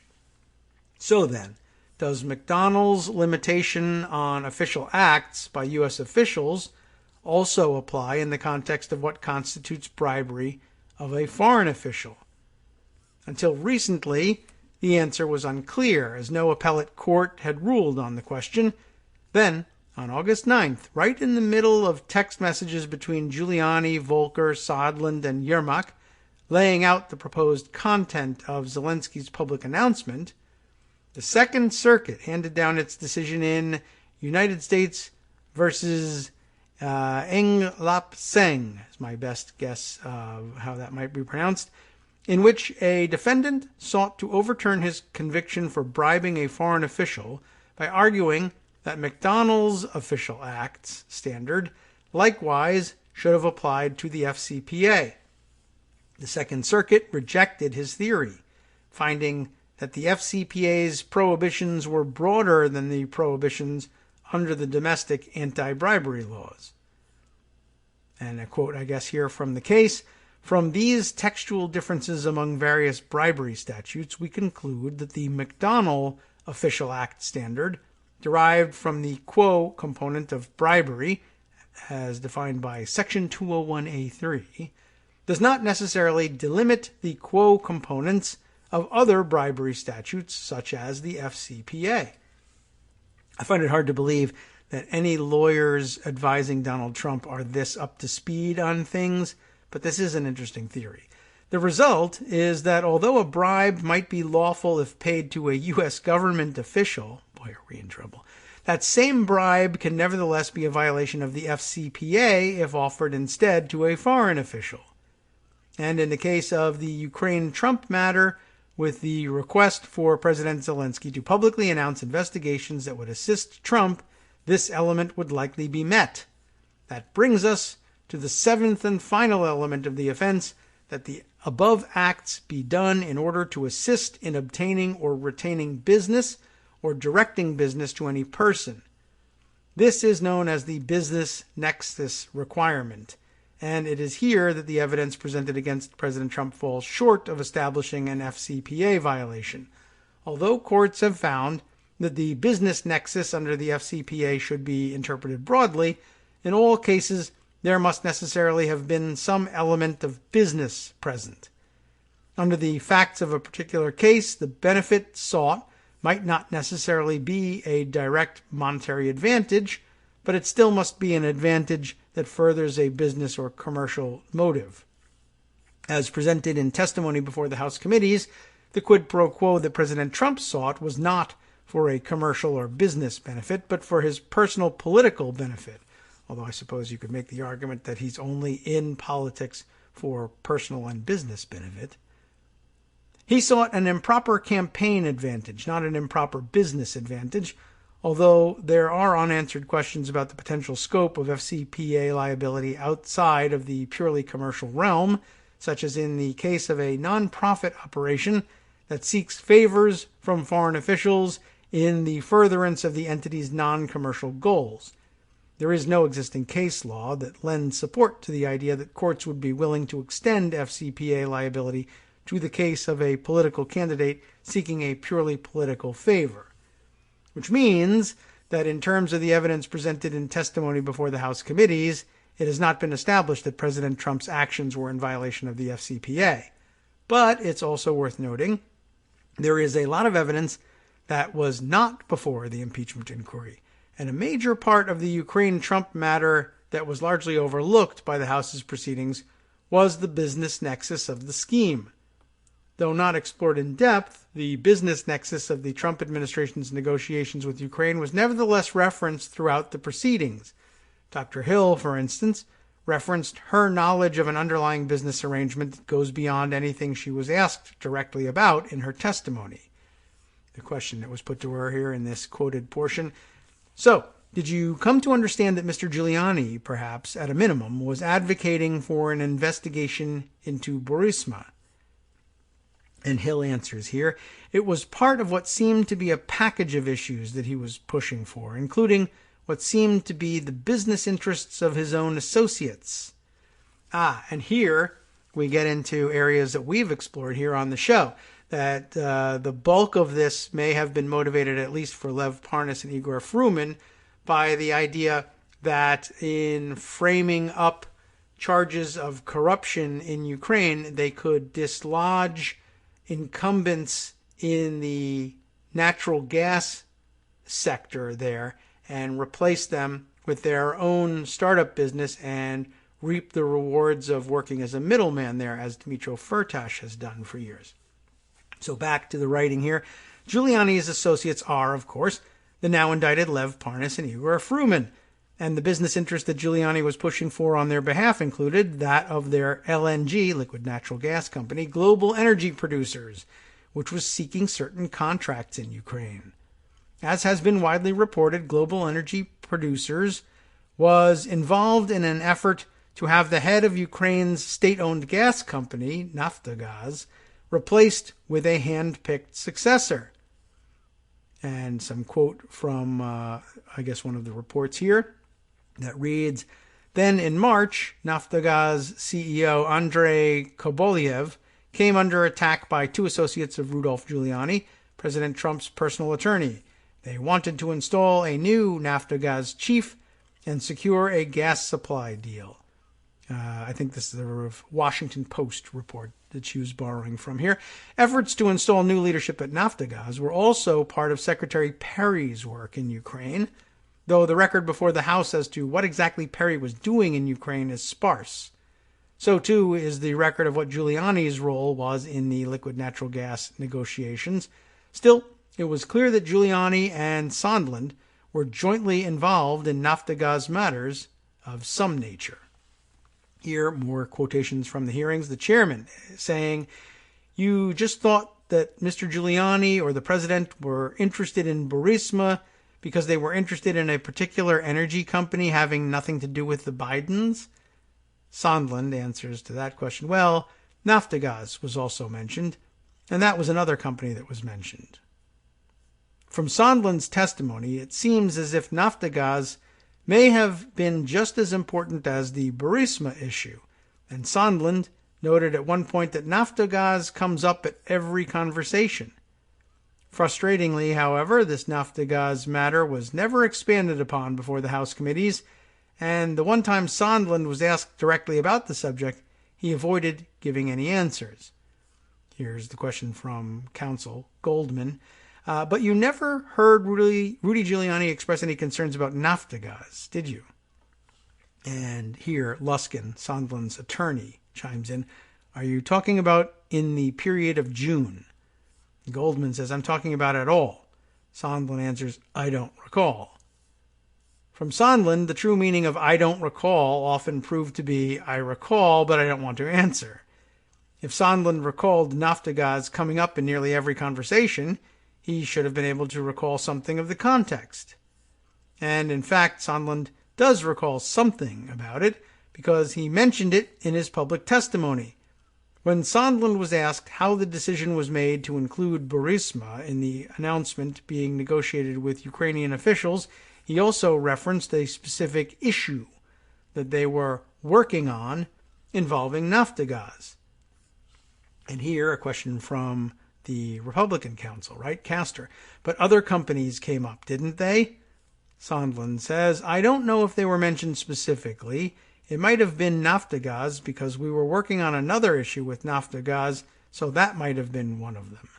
So then, does McDonnell's limitation on official acts by U.S. officials also apply in the context of what constitutes bribery of a foreign official? Until recently, the answer was unclear, as no appellate court had ruled on the question. Then, on August 9th, right in the middle of text messages between Giuliani, Volker, Sondland, and Yermak, laying out the proposed content of Zelensky's public announcement, the Second Circuit handed down its decision in United States versus Eng Lap Seng, is my best guess of how that might be pronounced, in which a defendant sought to overturn his conviction for bribing a foreign official by arguing that McDonnell's official acts standard likewise should have applied to the FCPA. The Second Circuit rejected his theory, finding that the FCPA's prohibitions were broader than the prohibitions under the domestic anti-bribery laws. And a quote, I guess, here from the case, "From these textual differences among various bribery statutes, we conclude that the McDonnell official act standard, derived from the quo component of bribery, as defined by Section 201A3, does not necessarily delimit the quo components of other bribery statutes, such as the FCPA." I find it hard to believe that any lawyers advising Donald Trump are this up to speed on things, but this is an interesting theory. The result is that although a bribe might be lawful if paid to a U.S. government official, boy, are we in trouble, that same bribe can nevertheless be a violation of the FCPA if offered instead to a foreign official. And in the case of the Ukraine-Trump matter, with the request for President Zelensky to publicly announce investigations that would assist Trump, this element would likely be met. That brings us to the seventh and final element of the offense, that the above acts be done in order to assist in obtaining or retaining business or directing business to any person. This is known as the business nexus requirement, and it is here that the evidence presented against President Trump falls short of establishing an FCPA violation. Although courts have found that the business nexus under the FCPA should be interpreted broadly, in all cases there must necessarily have been some element of business present. Under the facts of a particular case, the benefit sought might not necessarily be a direct monetary advantage, but it still must be an advantage that furthers a business or commercial motive. As presented in testimony before the House committees, the quid pro quo that President Trump sought was not for a commercial or business benefit, but for his personal political benefit. Although I suppose you could make the argument that he's only in politics for personal and business benefit. He sought an improper campaign advantage, not an improper business advantage, although there are unanswered questions about the potential scope of FCPA liability outside of the purely commercial realm, such as in the case of a nonprofit operation that seeks favors from foreign officials in the furtherance of the entity's non-commercial goals. There is no existing case law that lends support to the idea that courts would be willing to extend FCPA liability to the case of a political candidate seeking a purely political favor. Which means that in terms of the evidence presented in testimony before the House committees, it has not been established that President Trump's actions were in violation of the FCPA. But it's also worth noting there is a lot of evidence that was not before the impeachment inquiry. And a major part of the Ukraine-Trump matter that was largely overlooked by the House's proceedings was the business nexus of the scheme. Though not explored in depth, the business nexus of the Trump administration's negotiations with Ukraine was nevertheless referenced throughout the proceedings. Dr. Hill, for instance, referenced her knowledge of an underlying business arrangement that goes beyond anything she was asked directly about in her testimony. The question that was put to her here in this quoted portion: so, did you come to understand that Mr. Giuliani, perhaps, at a minimum, was advocating for an investigation into Burisma? And Hill answers here, it was part of what seemed to be a package of issues that he was pushing for, including what seemed to be the business interests of his own associates. And here we get into areas that we've explored here on the show, that the bulk of this may have been motivated, at least for Lev Parnas and Igor Fruman, by the idea that in framing up charges of corruption in Ukraine, they could dislodge incumbents in the natural gas sector there and replace them with their own startup business and reap the rewards of working as a middleman there, as Dmytro Firtash has done for years. So back to the writing here. Giuliani's associates are, of course, the now indicted Lev Parnas and Igor Fruman, and the business interest that Giuliani was pushing for on their behalf included that of their LNG, liquid natural gas company, Global Energy Producers, which was seeking certain contracts in Ukraine. As has been widely reported, Global Energy Producers was involved in an effort to have the head of Ukraine's state-owned gas company, Naftogaz, replaced with a hand-picked successor. And some quote from, one of the reports here that reads, then in March, Naftogaz CEO Andrei Kobolyev came under attack by two associates of Rudolph Giuliani, President Trump's personal attorney. They wanted to install a new Naftogaz chief and secure a gas supply deal. I think this is a Washington Post report that she was borrowing from here. Efforts to install new leadership at Naftogaz were also part of Secretary Perry's work in Ukraine, though the record before the House as to what exactly Perry was doing in Ukraine is sparse. So, too, is the record of what Giuliani's role was in the liquid natural gas negotiations. Still, it was clear that Giuliani and Sondland were jointly involved in Naftagaz matters of some nature. Here, more quotations from the hearings. The chairman saying, "You just thought that Mr. Giuliani or the president were interested in Burisma because they were interested in a particular energy company having nothing to do with the Bidens?" Sondland answers to that question, "Well, Naftagaz was also mentioned, and that was another company that was mentioned." From Sondland's testimony, it seems as if Naftagaz may have been just as important as the Burisma issue, and Sondland noted at one point that Naftagaz comes up at every conversation. Frustratingly, however, this Naftagaz matter was never expanded upon before the House committees, and the one time Sondland was asked directly about the subject, he avoided giving any answers. Here's the question from counsel Goldman. But you never heard Rudy Giuliani express any concerns about Naftagaz, did you? And here, Luskin, Sondland's attorney, chimes in. Are you talking about in the period of June? Goldman says, I'm talking about it all. Sondland answers, I don't recall. From Sondland, the true meaning of I don't recall often proved to be I recall, but I don't want to answer. If Sondland recalled Naftagaz coming up in nearly every conversation, he should have been able to recall something of the context. And in fact, Sondland does recall something about it because he mentioned it in his public testimony. When Sondland was asked how the decision was made to include Burisma in the announcement being negotiated with Ukrainian officials, he also referenced a specific issue that they were working on involving Naftagaz. And here, a question from the Republican counsel, right? Castor. But other companies came up, didn't they? Sondland says, I don't know if they were mentioned specifically. It might have been Naftagaz because we were working on another issue with Naftagaz, so that might have been one of them.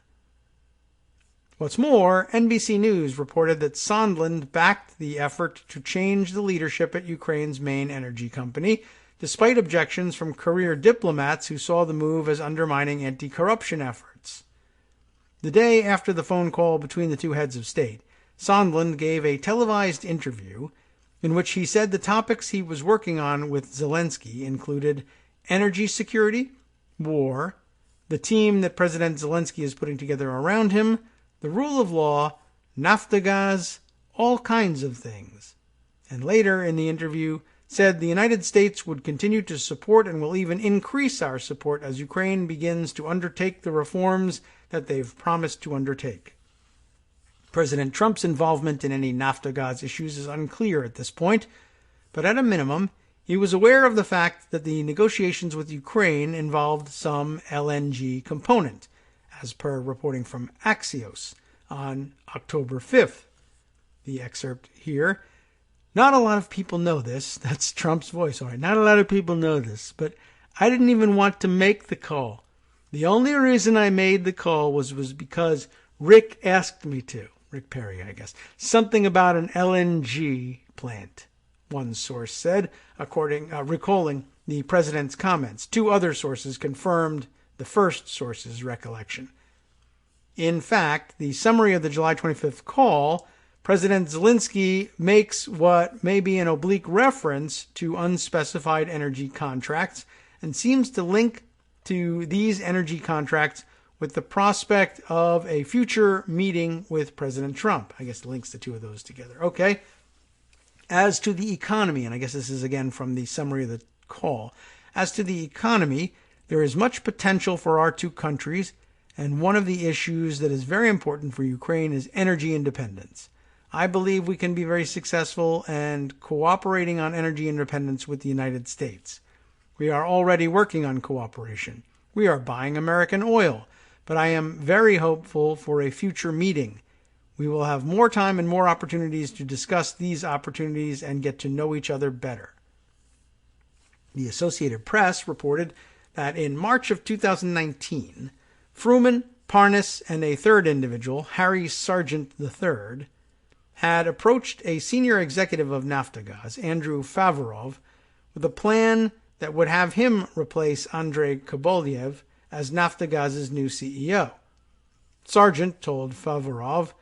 What's more, NBC News reported that Sondland backed the effort to change the leadership at Ukraine's main energy company, despite objections from career diplomats who saw the move as undermining anti-corruption efforts. The day after the phone call between the two heads of state, Sondland gave a televised interview in which he said the topics he was working on with Zelensky included energy security, war, the team that President Zelensky is putting together around him, the rule of law, Naftagaz, all kinds of things. And later in the interview said the United States would continue to support and will even increase our support as Ukraine begins to undertake the reforms that they've promised to undertake. President Trump's involvement in any Naftagaz issues is unclear at this point, but at a minimum, he was aware of the fact that the negotiations with Ukraine involved some LNG component, as per reporting from Axios on October 5th. The excerpt here. Not a lot of people know this. That's Trump's voice. All right, not a lot of people know this, but I didn't even want to make the call. The only reason I made the call was because Rick asked me to. Rick Perry, I guess. Something about an LNG plant, one source said, recalling the president's comments. Two other sources confirmed the first source's recollection. In fact, the summary of the July 25th call, President Zelensky makes what may be an oblique reference to unspecified energy contracts and seems to link to these energy contracts with the prospect of a future meeting with President Trump. I guess it links the two of those together. Okay. As to the economy, and I guess this is again from the summary of the call, as to the economy, there is much potential for our two countries, and one of the issues that is very important for Ukraine is energy independence. I believe we can be very successful and cooperating on energy independence with the United States. We are already working on cooperation. We are buying American oil, but I am very hopeful for a future meeting. We will have more time and more opportunities to discuss these opportunities and get to know each other better. The Associated Press reported that in March of 2019, Fruman, Parnas, and a third individual, Harry Sargent III, had approached a senior executive of Naftagaz, Andrew Favorov, with a plan that would have him replace Andrei Kobolyev as Naftogaz's new CEO. Sargent told Favorov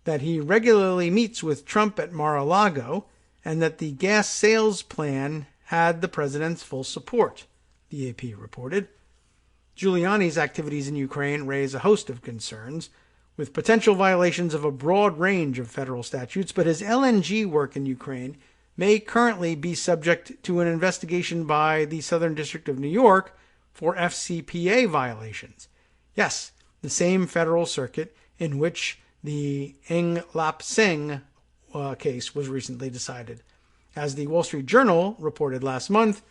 that he regularly meets with Trump at Mar-a-Lago and that the gas sales plan had the president's full support, the AP reported. Giuliani's activities in Ukraine raise a host of concerns, with potential violations of a broad range of federal statutes, but his LNG work in Ukraine may currently be subject to an investigation by the Southern District of New York for FCPA violations. Yes, the same federal circuit in which the Eng Lap Seng case was recently decided. As the Wall Street Journal reported last month,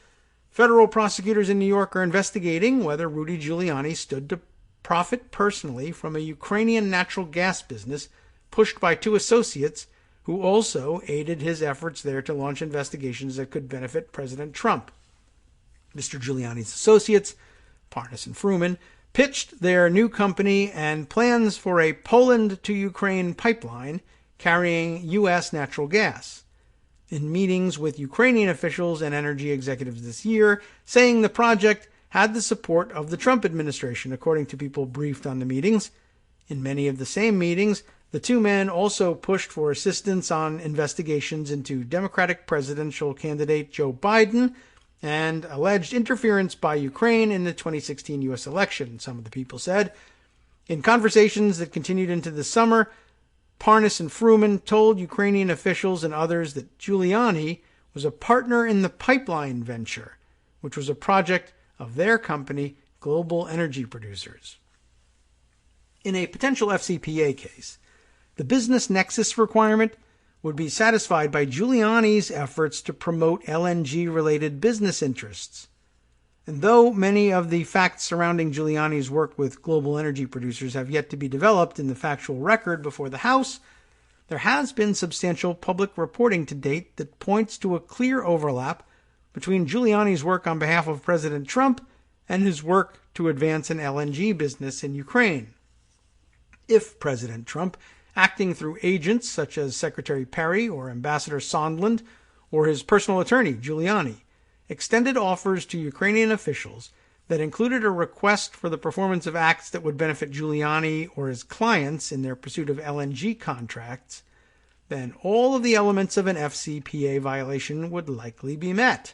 federal prosecutors in New York are investigating whether Rudy Giuliani stood to profit personally from a Ukrainian natural gas business pushed by two associates who also aided his efforts there to launch investigations that could benefit President Trump. Mr. Giuliani's associates, Parnas and Fruman, pitched their new company and plans for a Poland to Ukraine pipeline carrying U.S. natural gas. In meetings with Ukrainian officials and energy executives this year, saying the project had the support of the Trump administration, according to people briefed on the meetings. In many of the same meetings, the two men also pushed for assistance on investigations into Democratic presidential candidate Joe Biden and alleged interference by Ukraine in the 2016 U.S. election, some of the people said. In conversations that continued into the summer, Parnas and Fruman told Ukrainian officials and others that Giuliani was a partner in the pipeline venture, which was a project of their company, Global Energy Producers. In a potential FCPA case, the business nexus requirement would be satisfied by Giuliani's efforts to promote LNG-related business interests. And though many of the facts surrounding Giuliani's work with Global Energy Producers have yet to be developed in the factual record before the House, there has been substantial public reporting to date that points to a clear overlap between Giuliani's work on behalf of President Trump and his work to advance an LNG business in Ukraine. If President Trump, acting through agents such as Secretary Perry or Ambassador Sondland or his personal attorney, Giuliani, extended offers to Ukrainian officials that included a request for the performance of acts that would benefit Giuliani or his clients in their pursuit of LNG contracts, then all of the elements of an FCPA violation would likely be met.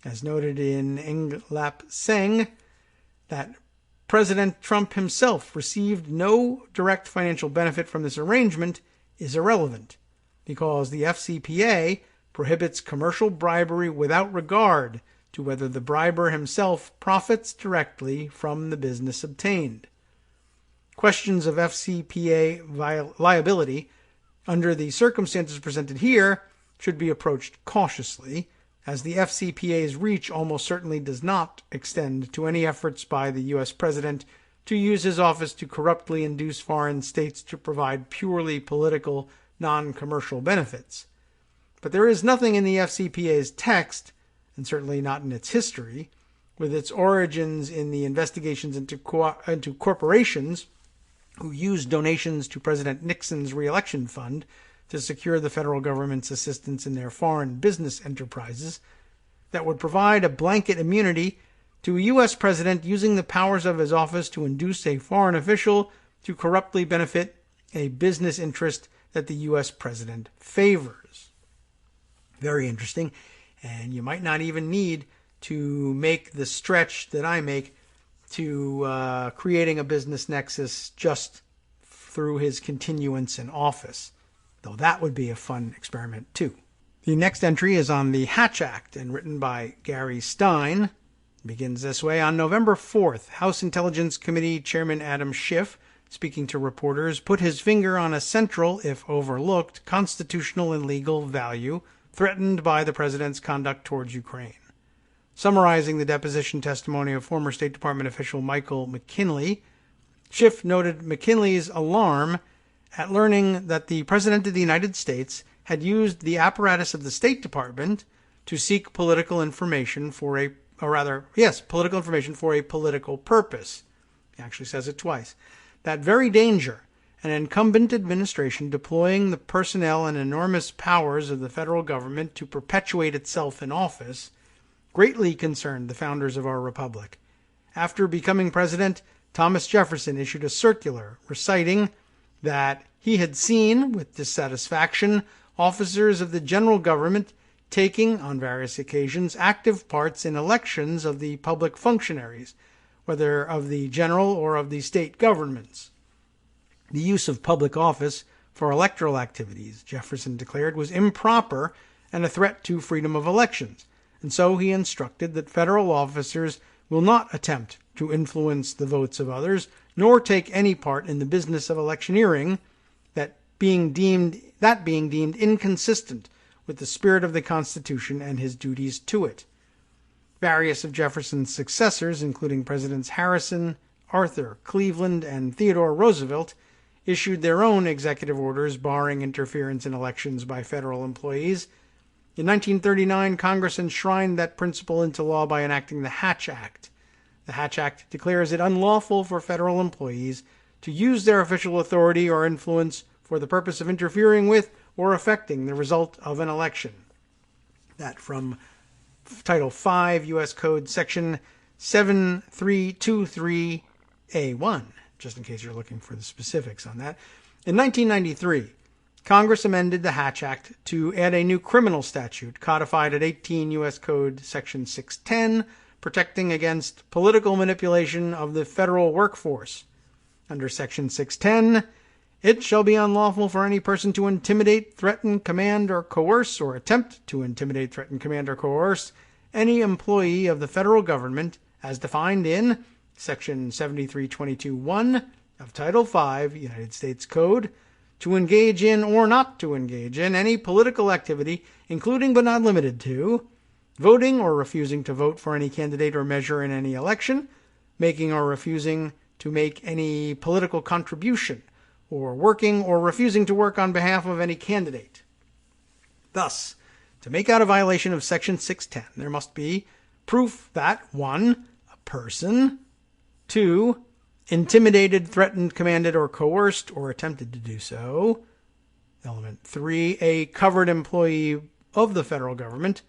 As noted in Eng Lap Seng, that President Trump himself received no direct financial benefit from this arrangement is irrelevant, because the FCPA prohibits commercial bribery without regard to whether the briber himself profits directly from the business obtained. Questions of FCPA liability under the circumstances presented here should be approached cautiously, as the FCPA's reach almost certainly does not extend to any efforts by the U.S. President to use his office to corruptly induce foreign states to provide purely political, non-commercial benefits. But there is nothing in the FCPA's text, and certainly not in its history, with its origins in the investigations into corporations who used donations to President Nixon's re-election fund to secure the federal government's assistance in their foreign business enterprises, that would provide a blanket immunity to a U.S. president using the powers of his office to induce a foreign official to corruptly benefit a business interest that the U.S. president favors. Very interesting, and you might not even need to make the stretch that I make to creating a business nexus just through his continuance in office, though that would be a fun experiment too. The next entry is on the Hatch Act and written by Gary Stein. It begins this way. On November 4th, House Intelligence Committee Chairman Adam Schiff, speaking to reporters, put his finger on a central, if overlooked, constitutional and legal value threatened by the president's conduct towards Ukraine. Summarizing the deposition testimony of former State Department official Michael McKinley, Schiff noted McKinley's alarm at learning that the President of the United States had used the apparatus of the State Department to seek political information for a political purpose. He actually says it twice. That very danger, an incumbent administration deploying the personnel and enormous powers of the federal government to perpetuate itself in office, greatly concerned the founders of our republic. After becoming president, Thomas Jefferson issued a circular reciting that he had seen, with dissatisfaction, officers of the general government taking, on various occasions, active parts in elections of the public functionaries, whether of the general or of the state governments. The use of public office for electoral activities, Jefferson declared, was improper and a threat to freedom of elections, and so he instructed that federal officers will not attempt to influence the votes of others, nor take any part in the business of electioneering, that being deemed inconsistent with the spirit of the Constitution and his duties to it. Various of Jefferson's successors, including Presidents Harrison, Arthur, Cleveland, and Theodore Roosevelt, issued their own executive orders barring interference in elections by federal employees. In 1939, Congress enshrined that principle into law by enacting the Hatch Act. The Hatch Act declares it unlawful for federal employees to use their official authority or influence for the purpose of interfering with or affecting the result of an election. That from Title V, U.S. Code, Section 7323A1, just in case you're looking for the specifics on that. In 1993, Congress amended the Hatch Act to add a new criminal statute codified at 18 U.S. Code Section 610, protecting against political manipulation of the federal workforce. Under Section 610, it shall be unlawful for any person to intimidate, threaten, command, or coerce, or attempt to intimidate, threaten, command, or coerce any employee of the federal government as defined in Section 7322(1) of Title V, United States Code, to engage in or not to engage in any political activity, including but not limited to voting or refusing to vote for any candidate or measure in any election, making or refusing to make any political contribution, or working or refusing to work on behalf of any candidate. Thus, to make out a violation of Section 610, there must be proof that 1. A person, 2. Intimidated, threatened, commanded, or coerced, or attempted to do so. Element 3. A covered employee of the federal government.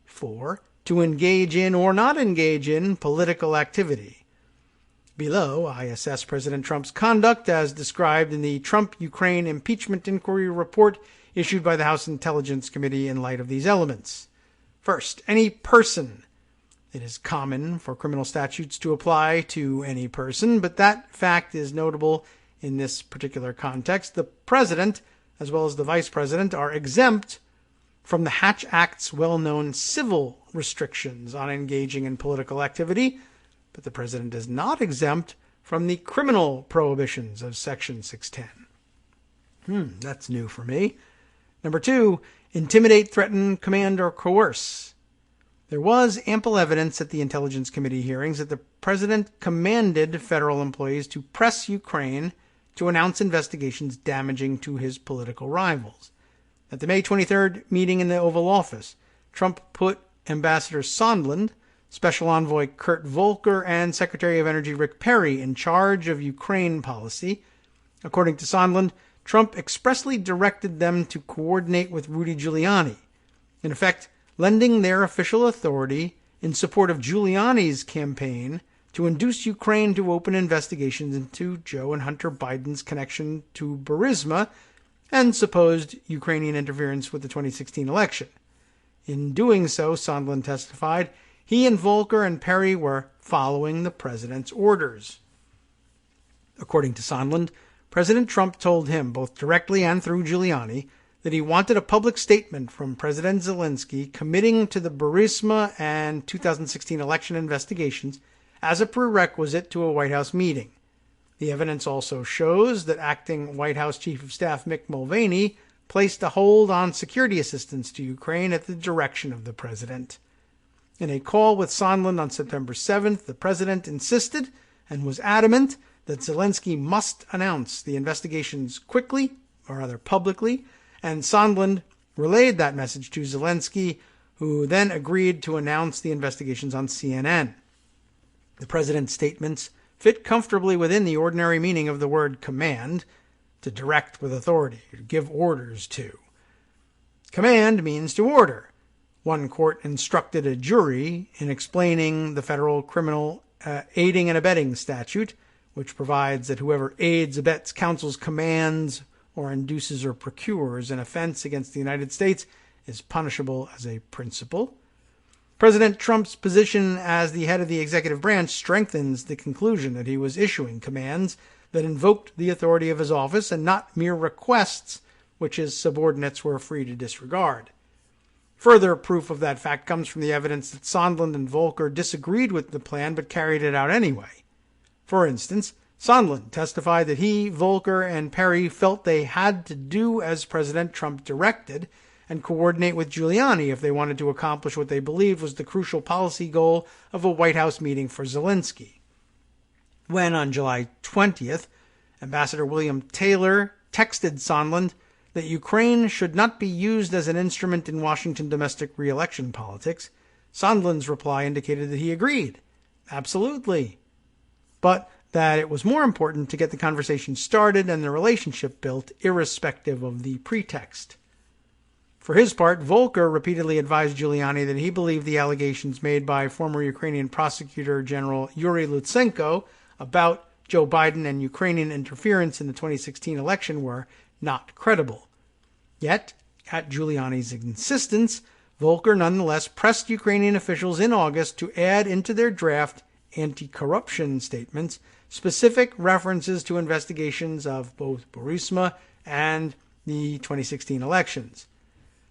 4. To engage in or not engage in political activity. Below, I assess President Trump's conduct as described in the Trump-Ukraine Impeachment Inquiry Report issued by the House Intelligence Committee in light of these elements. First, any person. It is common for criminal statutes to apply to any person, but that fact is notable in this particular context. The president, as well as the vice president, are exempt from the Hatch Act's well-known civil restrictions on engaging in political activity, but the president is not exempt from the criminal prohibitions of Section 610. That's new for me. Number 2, intimidate, threaten, command, or coerce. There was ample evidence at the Intelligence Committee hearings that the president commanded federal employees to press Ukraine to announce investigations damaging to his political rivals. At the May 23rd meeting in the Oval Office, Trump put Ambassador Sondland, Special Envoy Kurt Volker, and Secretary of Energy Rick Perry in charge of Ukraine policy. According to Sondland, Trump expressly directed them to coordinate with Rudy Giuliani, in effect lending their official authority in support of Giuliani's campaign to induce Ukraine to open investigations into Joe and Hunter Biden's connection to Burisma and supposed Ukrainian interference with the 2016 election. In doing so, Sondland testified, he and Volker and Perry were following the president's orders. According to Sondland, President Trump told him, both directly and through Giuliani, that he wanted a public statement from President Zelensky committing to the Burisma and 2016 election investigations as a prerequisite to a White House meeting. The evidence also shows that acting White House Chief of Staff Mick Mulvaney placed a hold on security assistance to Ukraine at the direction of the president. In a call with Sondland on September 7th, the president insisted and was adamant that Zelensky must announce the investigations quickly, or rather publicly, and Sondland relayed that message to Zelensky, who then agreed to announce the investigations on CNN. The president's statements fit comfortably within the ordinary meaning of the word command, to direct with authority, to give orders to. Command means to order. One court instructed a jury in explaining the federal criminal aiding and abetting statute, which provides that whoever aids, abets, counsels, commands, or induces or procures an offense against the United States is punishable as a principle. President Trump's position as the head of the executive branch strengthens the conclusion that he was issuing commands that invoked the authority of his office and not mere requests which his subordinates were free to disregard. Further proof of that fact comes from the evidence that Sondland and Volker disagreed with the plan but carried it out anyway. For instance, Sondland testified that he, Volker, and Perry felt they had to do as President Trump directed and coordinate with Giuliani if they wanted to accomplish what they believed was the crucial policy goal of a White House meeting for Zelensky. When, on July 20th, Ambassador William Taylor texted Sondland that Ukraine should not be used as an instrument in Washington domestic re-election politics, Sondland's reply indicated that he agreed. Absolutely. But that it was more important to get the conversation started and the relationship built, irrespective of the pretext. For his part, Volker repeatedly advised Giuliani that he believed the allegations made by former Ukrainian Prosecutor General Yuri Lutsenko about Joe Biden and Ukrainian interference in the 2016 election were not credible. Yet, at Giuliani's insistence, Volker nonetheless pressed Ukrainian officials in August to add into their draft anti-corruption statements specific references to investigations of both Burisma and the 2016 elections.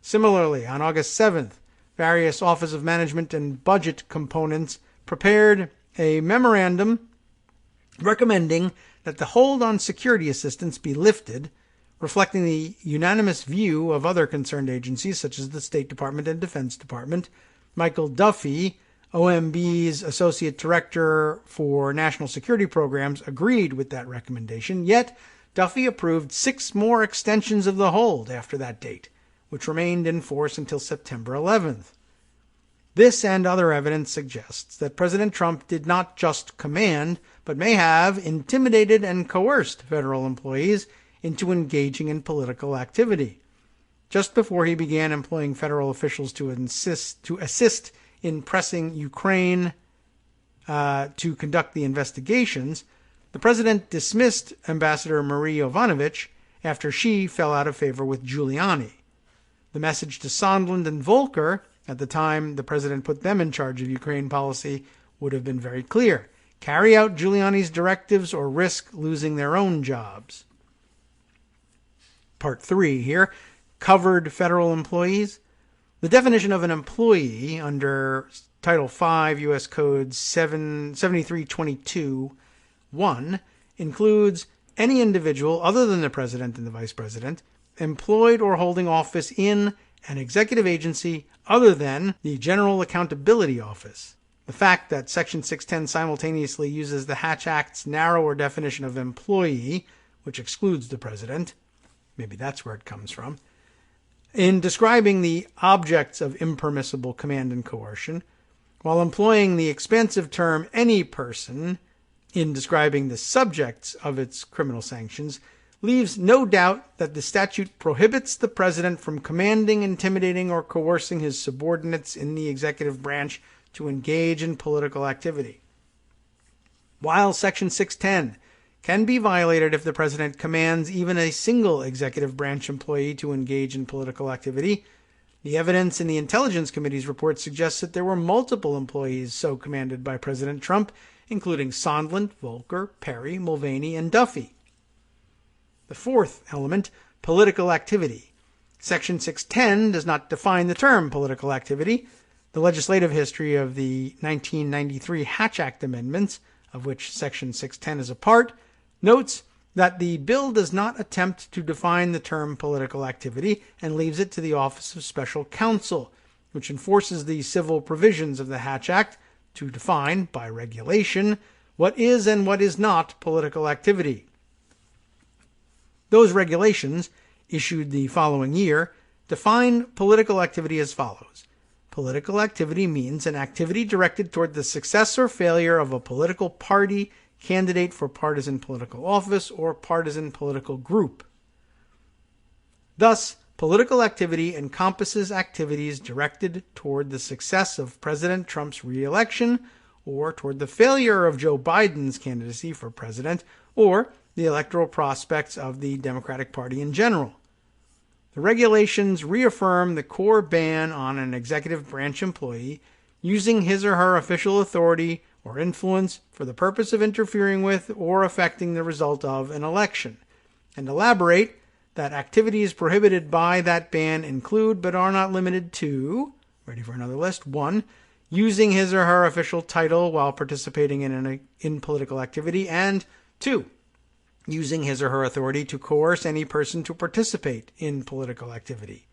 Similarly, on August 7th, various Office of Management and Budget components prepared a memorandum recommending that the hold on security assistance be lifted, reflecting the unanimous view of other concerned agencies such as the State Department and Defense Department. Michael Duffy, OMB's Associate Director for National Security Programs, agreed with that recommendation, yet Duffy approved 6 more extensions of the hold after that date, which remained in force until September 11th. This and other evidence suggests that President Trump did not just command, but may have intimidated and coerced federal employees into engaging in political activity. Just before he began employing federal officials to assist in pressing Ukraine to conduct the investigations, the president dismissed Ambassador Marie Yovanovitch after she fell out of favor with Giuliani. The message to Sondland and Volker, at the time the president put them in charge of Ukraine policy, would have been very clear. Carry out Giuliani's directives or risk losing their own jobs. Part 3 here, covered federal employees. The definition of an employee under Title 5 U.S. Code 7322(1) includes any individual other than the president and the vice president employed or holding office in an executive agency other than the General Accountability Office. The fact that Section 610 simultaneously uses the Hatch Act's narrower definition of employee, which excludes the president, maybe that's where it comes from, in describing the objects of impermissible command and coercion, while employing the expansive term any person in describing the subjects of its criminal sanctions, leaves no doubt that the statute prohibits the president from commanding, intimidating, or coercing his subordinates in the executive branch to engage in political activity. While Section 610 can be violated if the president commands even a single executive branch employee to engage in political activity, the evidence in the Intelligence Committee's report suggests that there were multiple employees so commanded by President Trump, including Sondland, Volker, Perry, Mulvaney, and Duffy. The fourth element, political activity. Section 610 does not define the term political activity. The legislative history of the 1993 Hatch Act amendments, of which Section 610 is a part, notes that the bill does not attempt to define the term political activity and leaves it to the Office of Special Counsel, which enforces the civil provisions of the Hatch Act to define, by regulation, what is and what is not political activity. Those regulations, issued the following year, define political activity as follows. Political activity means an activity directed toward the success or failure of a political party, candidate for partisan political office, or partisan political group. Thus, political activity encompasses activities directed toward the success of President Trump's re-election, or toward the failure of Joe Biden's candidacy for president, or the electoral prospects of the Democratic Party in general. The regulations reaffirm the core ban on an executive branch employee using his or her official authority or influence for the purpose of interfering with or affecting the result of an election, and elaborate that activities prohibited by that ban include but are not limited to, ready for another list, 1. Using his or her official title while participating in political activity, and 2. Using his or her authority to coerce any person to participate in political activity.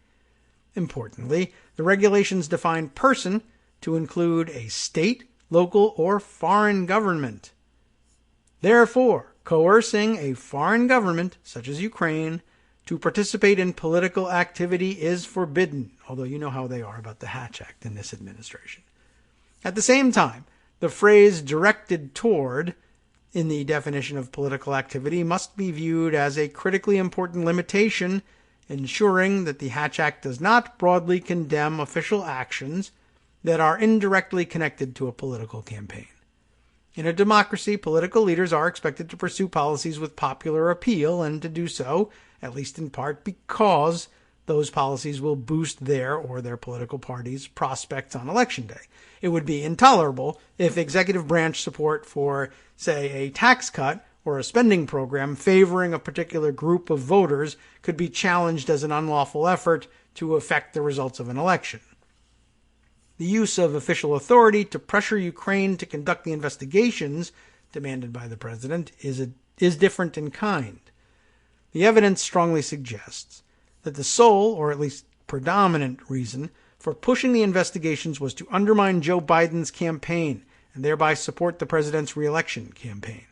Importantly, the regulations define person to include a state, local, or foreign government. Therefore, coercing a foreign government, such as Ukraine, to participate in political activity is forbidden, although you know how they are about the Hatch Act in this administration. At the same time, the phrase directed toward in the definition of political activity must be viewed as a critically important limitation, ensuring that the Hatch Act does not broadly condemn official actions that are indirectly connected to a political campaign. In a democracy, political leaders are expected to pursue policies with popular appeal, and to do so, at least in part, because those policies will boost their or their political party's prospects on election day. It would be intolerable if executive branch support for, say, a tax cut or a spending program favoring a particular group of voters could be challenged as an unlawful effort to affect the results of an election. The use of official authority to pressure Ukraine to conduct the investigations demanded by the president is different in kind. The evidence strongly suggests that the sole, or at least predominant, reason for pushing the investigations was to undermine Joe Biden's campaign and thereby support the president's re-election campaign.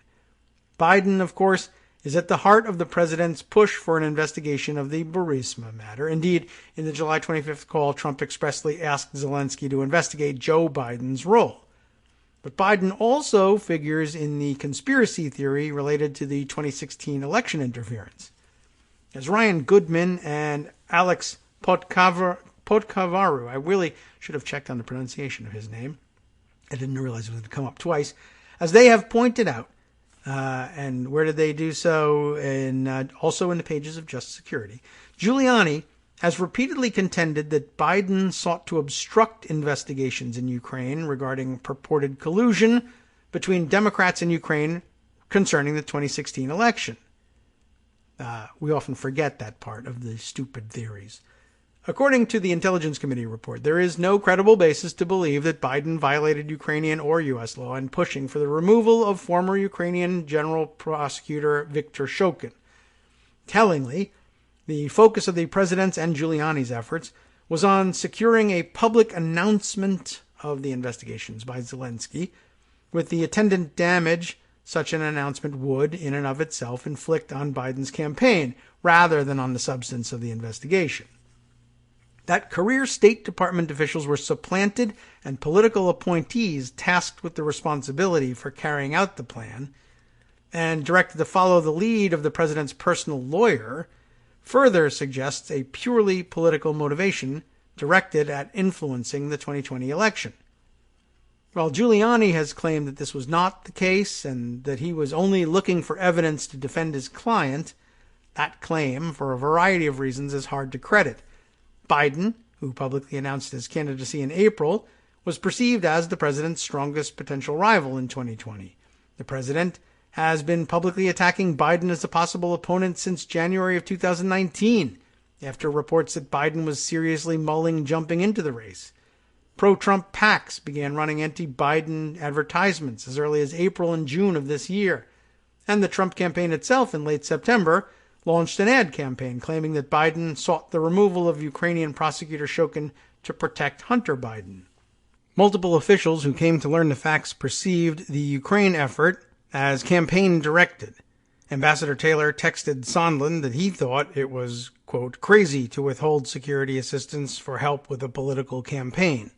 Biden, of course, is at the heart of the president's push for an investigation of the Burisma matter. Indeed, in the July 25th call, Trump expressly asked Zelensky to investigate Joe Biden's role. But Biden also figures in the conspiracy theory related to the 2016 election interference. As Ryan Goodman and Alex Podkavaru, I really should have checked on the pronunciation of his name. I didn't realize it would come up twice. As they have pointed out, and where did they do so? Also in the pages of Just Security. Giuliani has repeatedly contended that Biden sought to obstruct investigations in Ukraine regarding purported collusion between Democrats and Ukraine concerning the 2016 election. We often forget that part of the stupid theories. According to the Intelligence Committee report, there is no credible basis to believe that Biden violated Ukrainian or U.S. law in pushing for the removal of former Ukrainian General Prosecutor Viktor Shokin. Tellingly, the focus of the president's and Giuliani's efforts was on securing a public announcement of the investigations by Zelensky, with the attendant damage such an announcement would, in and of itself, inflict on Biden's campaign, rather than on the substance of the investigation. That career State Department officials were supplanted and political appointees tasked with the responsibility for carrying out the plan, and directed to follow the lead of the president's personal lawyer, further suggests a purely political motivation directed at influencing the 2020 election. While Giuliani has claimed that this was not the case and that he was only looking for evidence to defend his client, that claim, for a variety of reasons, is hard to credit. Biden, who publicly announced his candidacy in April, was perceived as the president's strongest potential rival in 2020. The president has been publicly attacking Biden as a possible opponent since January of 2019, after reports that Biden was seriously mulling jumping into the race. Pro-Trump PACs began running anti-Biden advertisements as early as April and June of this year, and the Trump campaign itself in late September launched an ad campaign claiming that Biden sought the removal of Ukrainian prosecutor Shokin to protect Hunter Biden. Multiple officials who came to learn the facts perceived the Ukraine effort as campaign-directed. Ambassador Taylor texted Sondland that he thought it was, quote, crazy to withhold security assistance for help with a political campaign.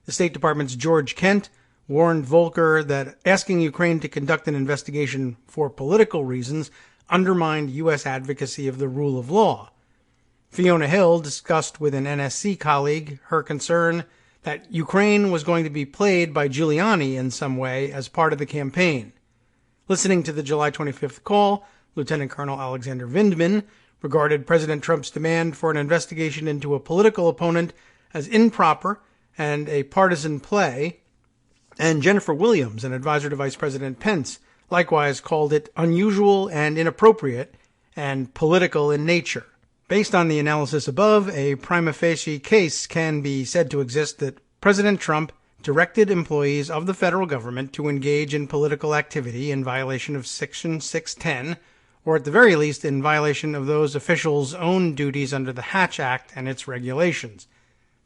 The State Department's George Kent warned Volker that asking Ukraine to conduct an investigation for political reasons undermined U.S. advocacy of the rule of law. Fiona Hill discussed with an NSC colleague her concern that Ukraine was going to be played by Giuliani in some way as part of the campaign. Listening to the July 25th call, Lieutenant Colonel Alexander Vindman regarded President Trump's demand for an investigation into a political opponent as improper and a partisan play, and Jennifer Williams, an advisor to Vice President Pence, likewise called it unusual and inappropriate and political in nature. Based on the analysis above, a prima facie case can be said to exist that President Trump directed employees of the federal government to engage in political activity in violation of Section 610, or at the very least in violation of those officials' own duties under the Hatch Act and its regulations.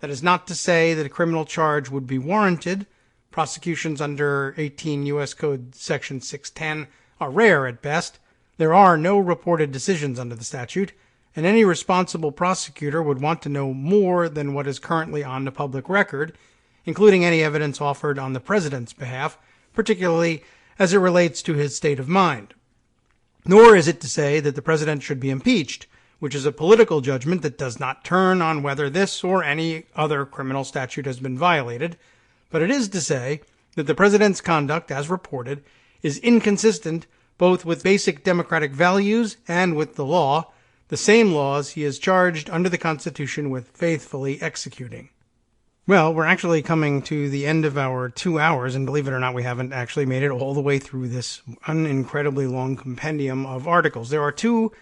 That is not to say that a criminal charge would be warranted. Prosecutions under 18 U.S. Code Section 610 are rare at best. There are no reported decisions under the statute, and any responsible prosecutor would want to know more than what is currently on the public record, including any evidence offered on the president's behalf, particularly as it relates to his state of mind. Nor is it to say that the president should be impeached, which is a political judgment that does not turn on whether this or any other criminal statute has been violated, but it is to say that the president's conduct, as reported, is inconsistent both with basic democratic values and with the law, the same laws he is charged under the Constitution with faithfully executing. Well, we're actually coming to the end of our 2 hours, and believe it or not, we haven't actually made it all the way through this incredibly long compendium of articles. There are two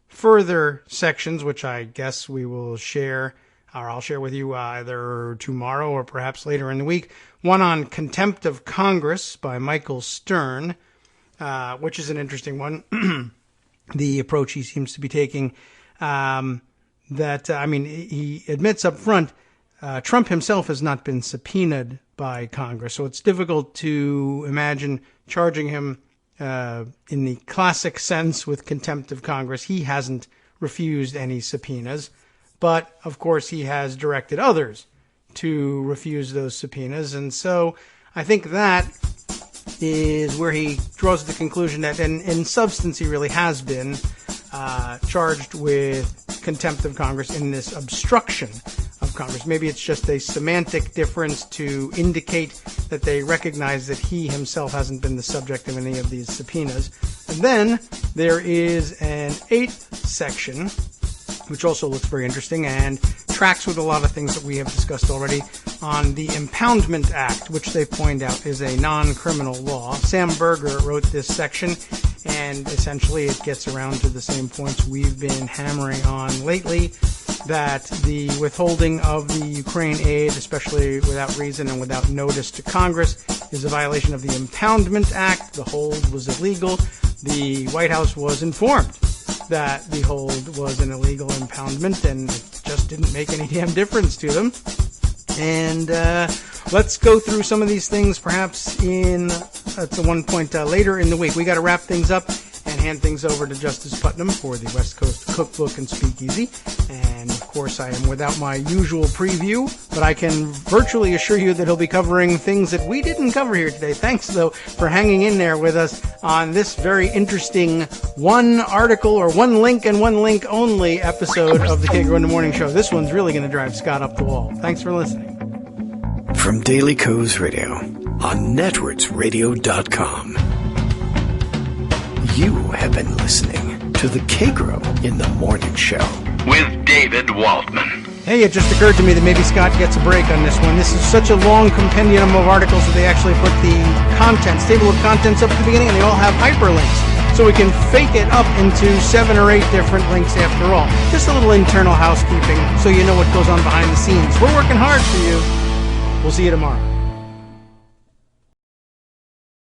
further sections, which I guess we will share, or I'll share with you either tomorrow or perhaps later in the week. One on contempt of Congress by Michael Stern, which is an interesting one. The approach he seems to be taking, he admits up front, Trump himself has not been subpoenaed by Congress, so it's difficult to imagine charging him in the classic sense with contempt of Congress. He hasn't refused any subpoenas, but of course he has directed others to refuse those subpoenas, and so I think that is where he draws the conclusion that in substance he really has been charged with contempt of Congress in this obstruction of Congress. Maybe it's just a semantic difference to indicate that they recognize that he himself hasn't been the subject of any of these subpoenas. And then there is an 8th section, which also looks very interesting and tracks with a lot of things that we have discussed already, on the Impoundment Act, which they point out is a non-criminal law. Sam Berger wrote this section, and essentially it gets around to the same points we've been hammering on lately, that the withholding of the Ukraine aid, especially without reason and without notice to Congress, is a violation of the Impoundment Act. The hold was illegal. The White House was informed that the hold was an illegal impoundment, and it just didn't make any damn difference to them. And let's go through some of these things perhaps at one point later in the week. We got to wrap things up and hand things over to Justice Putnam for the West Coast Cookbook and Speakeasy. And, of course, I am without my usual preview, but I can virtually assure you that he'll be covering things that we didn't cover here today. Thanks, though, for hanging in there with us on this very interesting one article or one link and one link only episode of the Kagro in the Morning Show. This one's really going to drive Scott up the wall. Thanks for listening. From Daily Kos Radio on netrootsradio.com. You have been listening to the Kagro in the Morning Show with David Waldman. Hey, it just occurred to me that maybe Scott gets a break on this one. This is such a long compendium of articles that they actually put the table of contents up at the beginning, and they all have hyperlinks. So we can fake it up into 7 or 8 different links after all. Just a little internal housekeeping so you know what goes on behind the scenes. We're working hard for you. We'll see you tomorrow.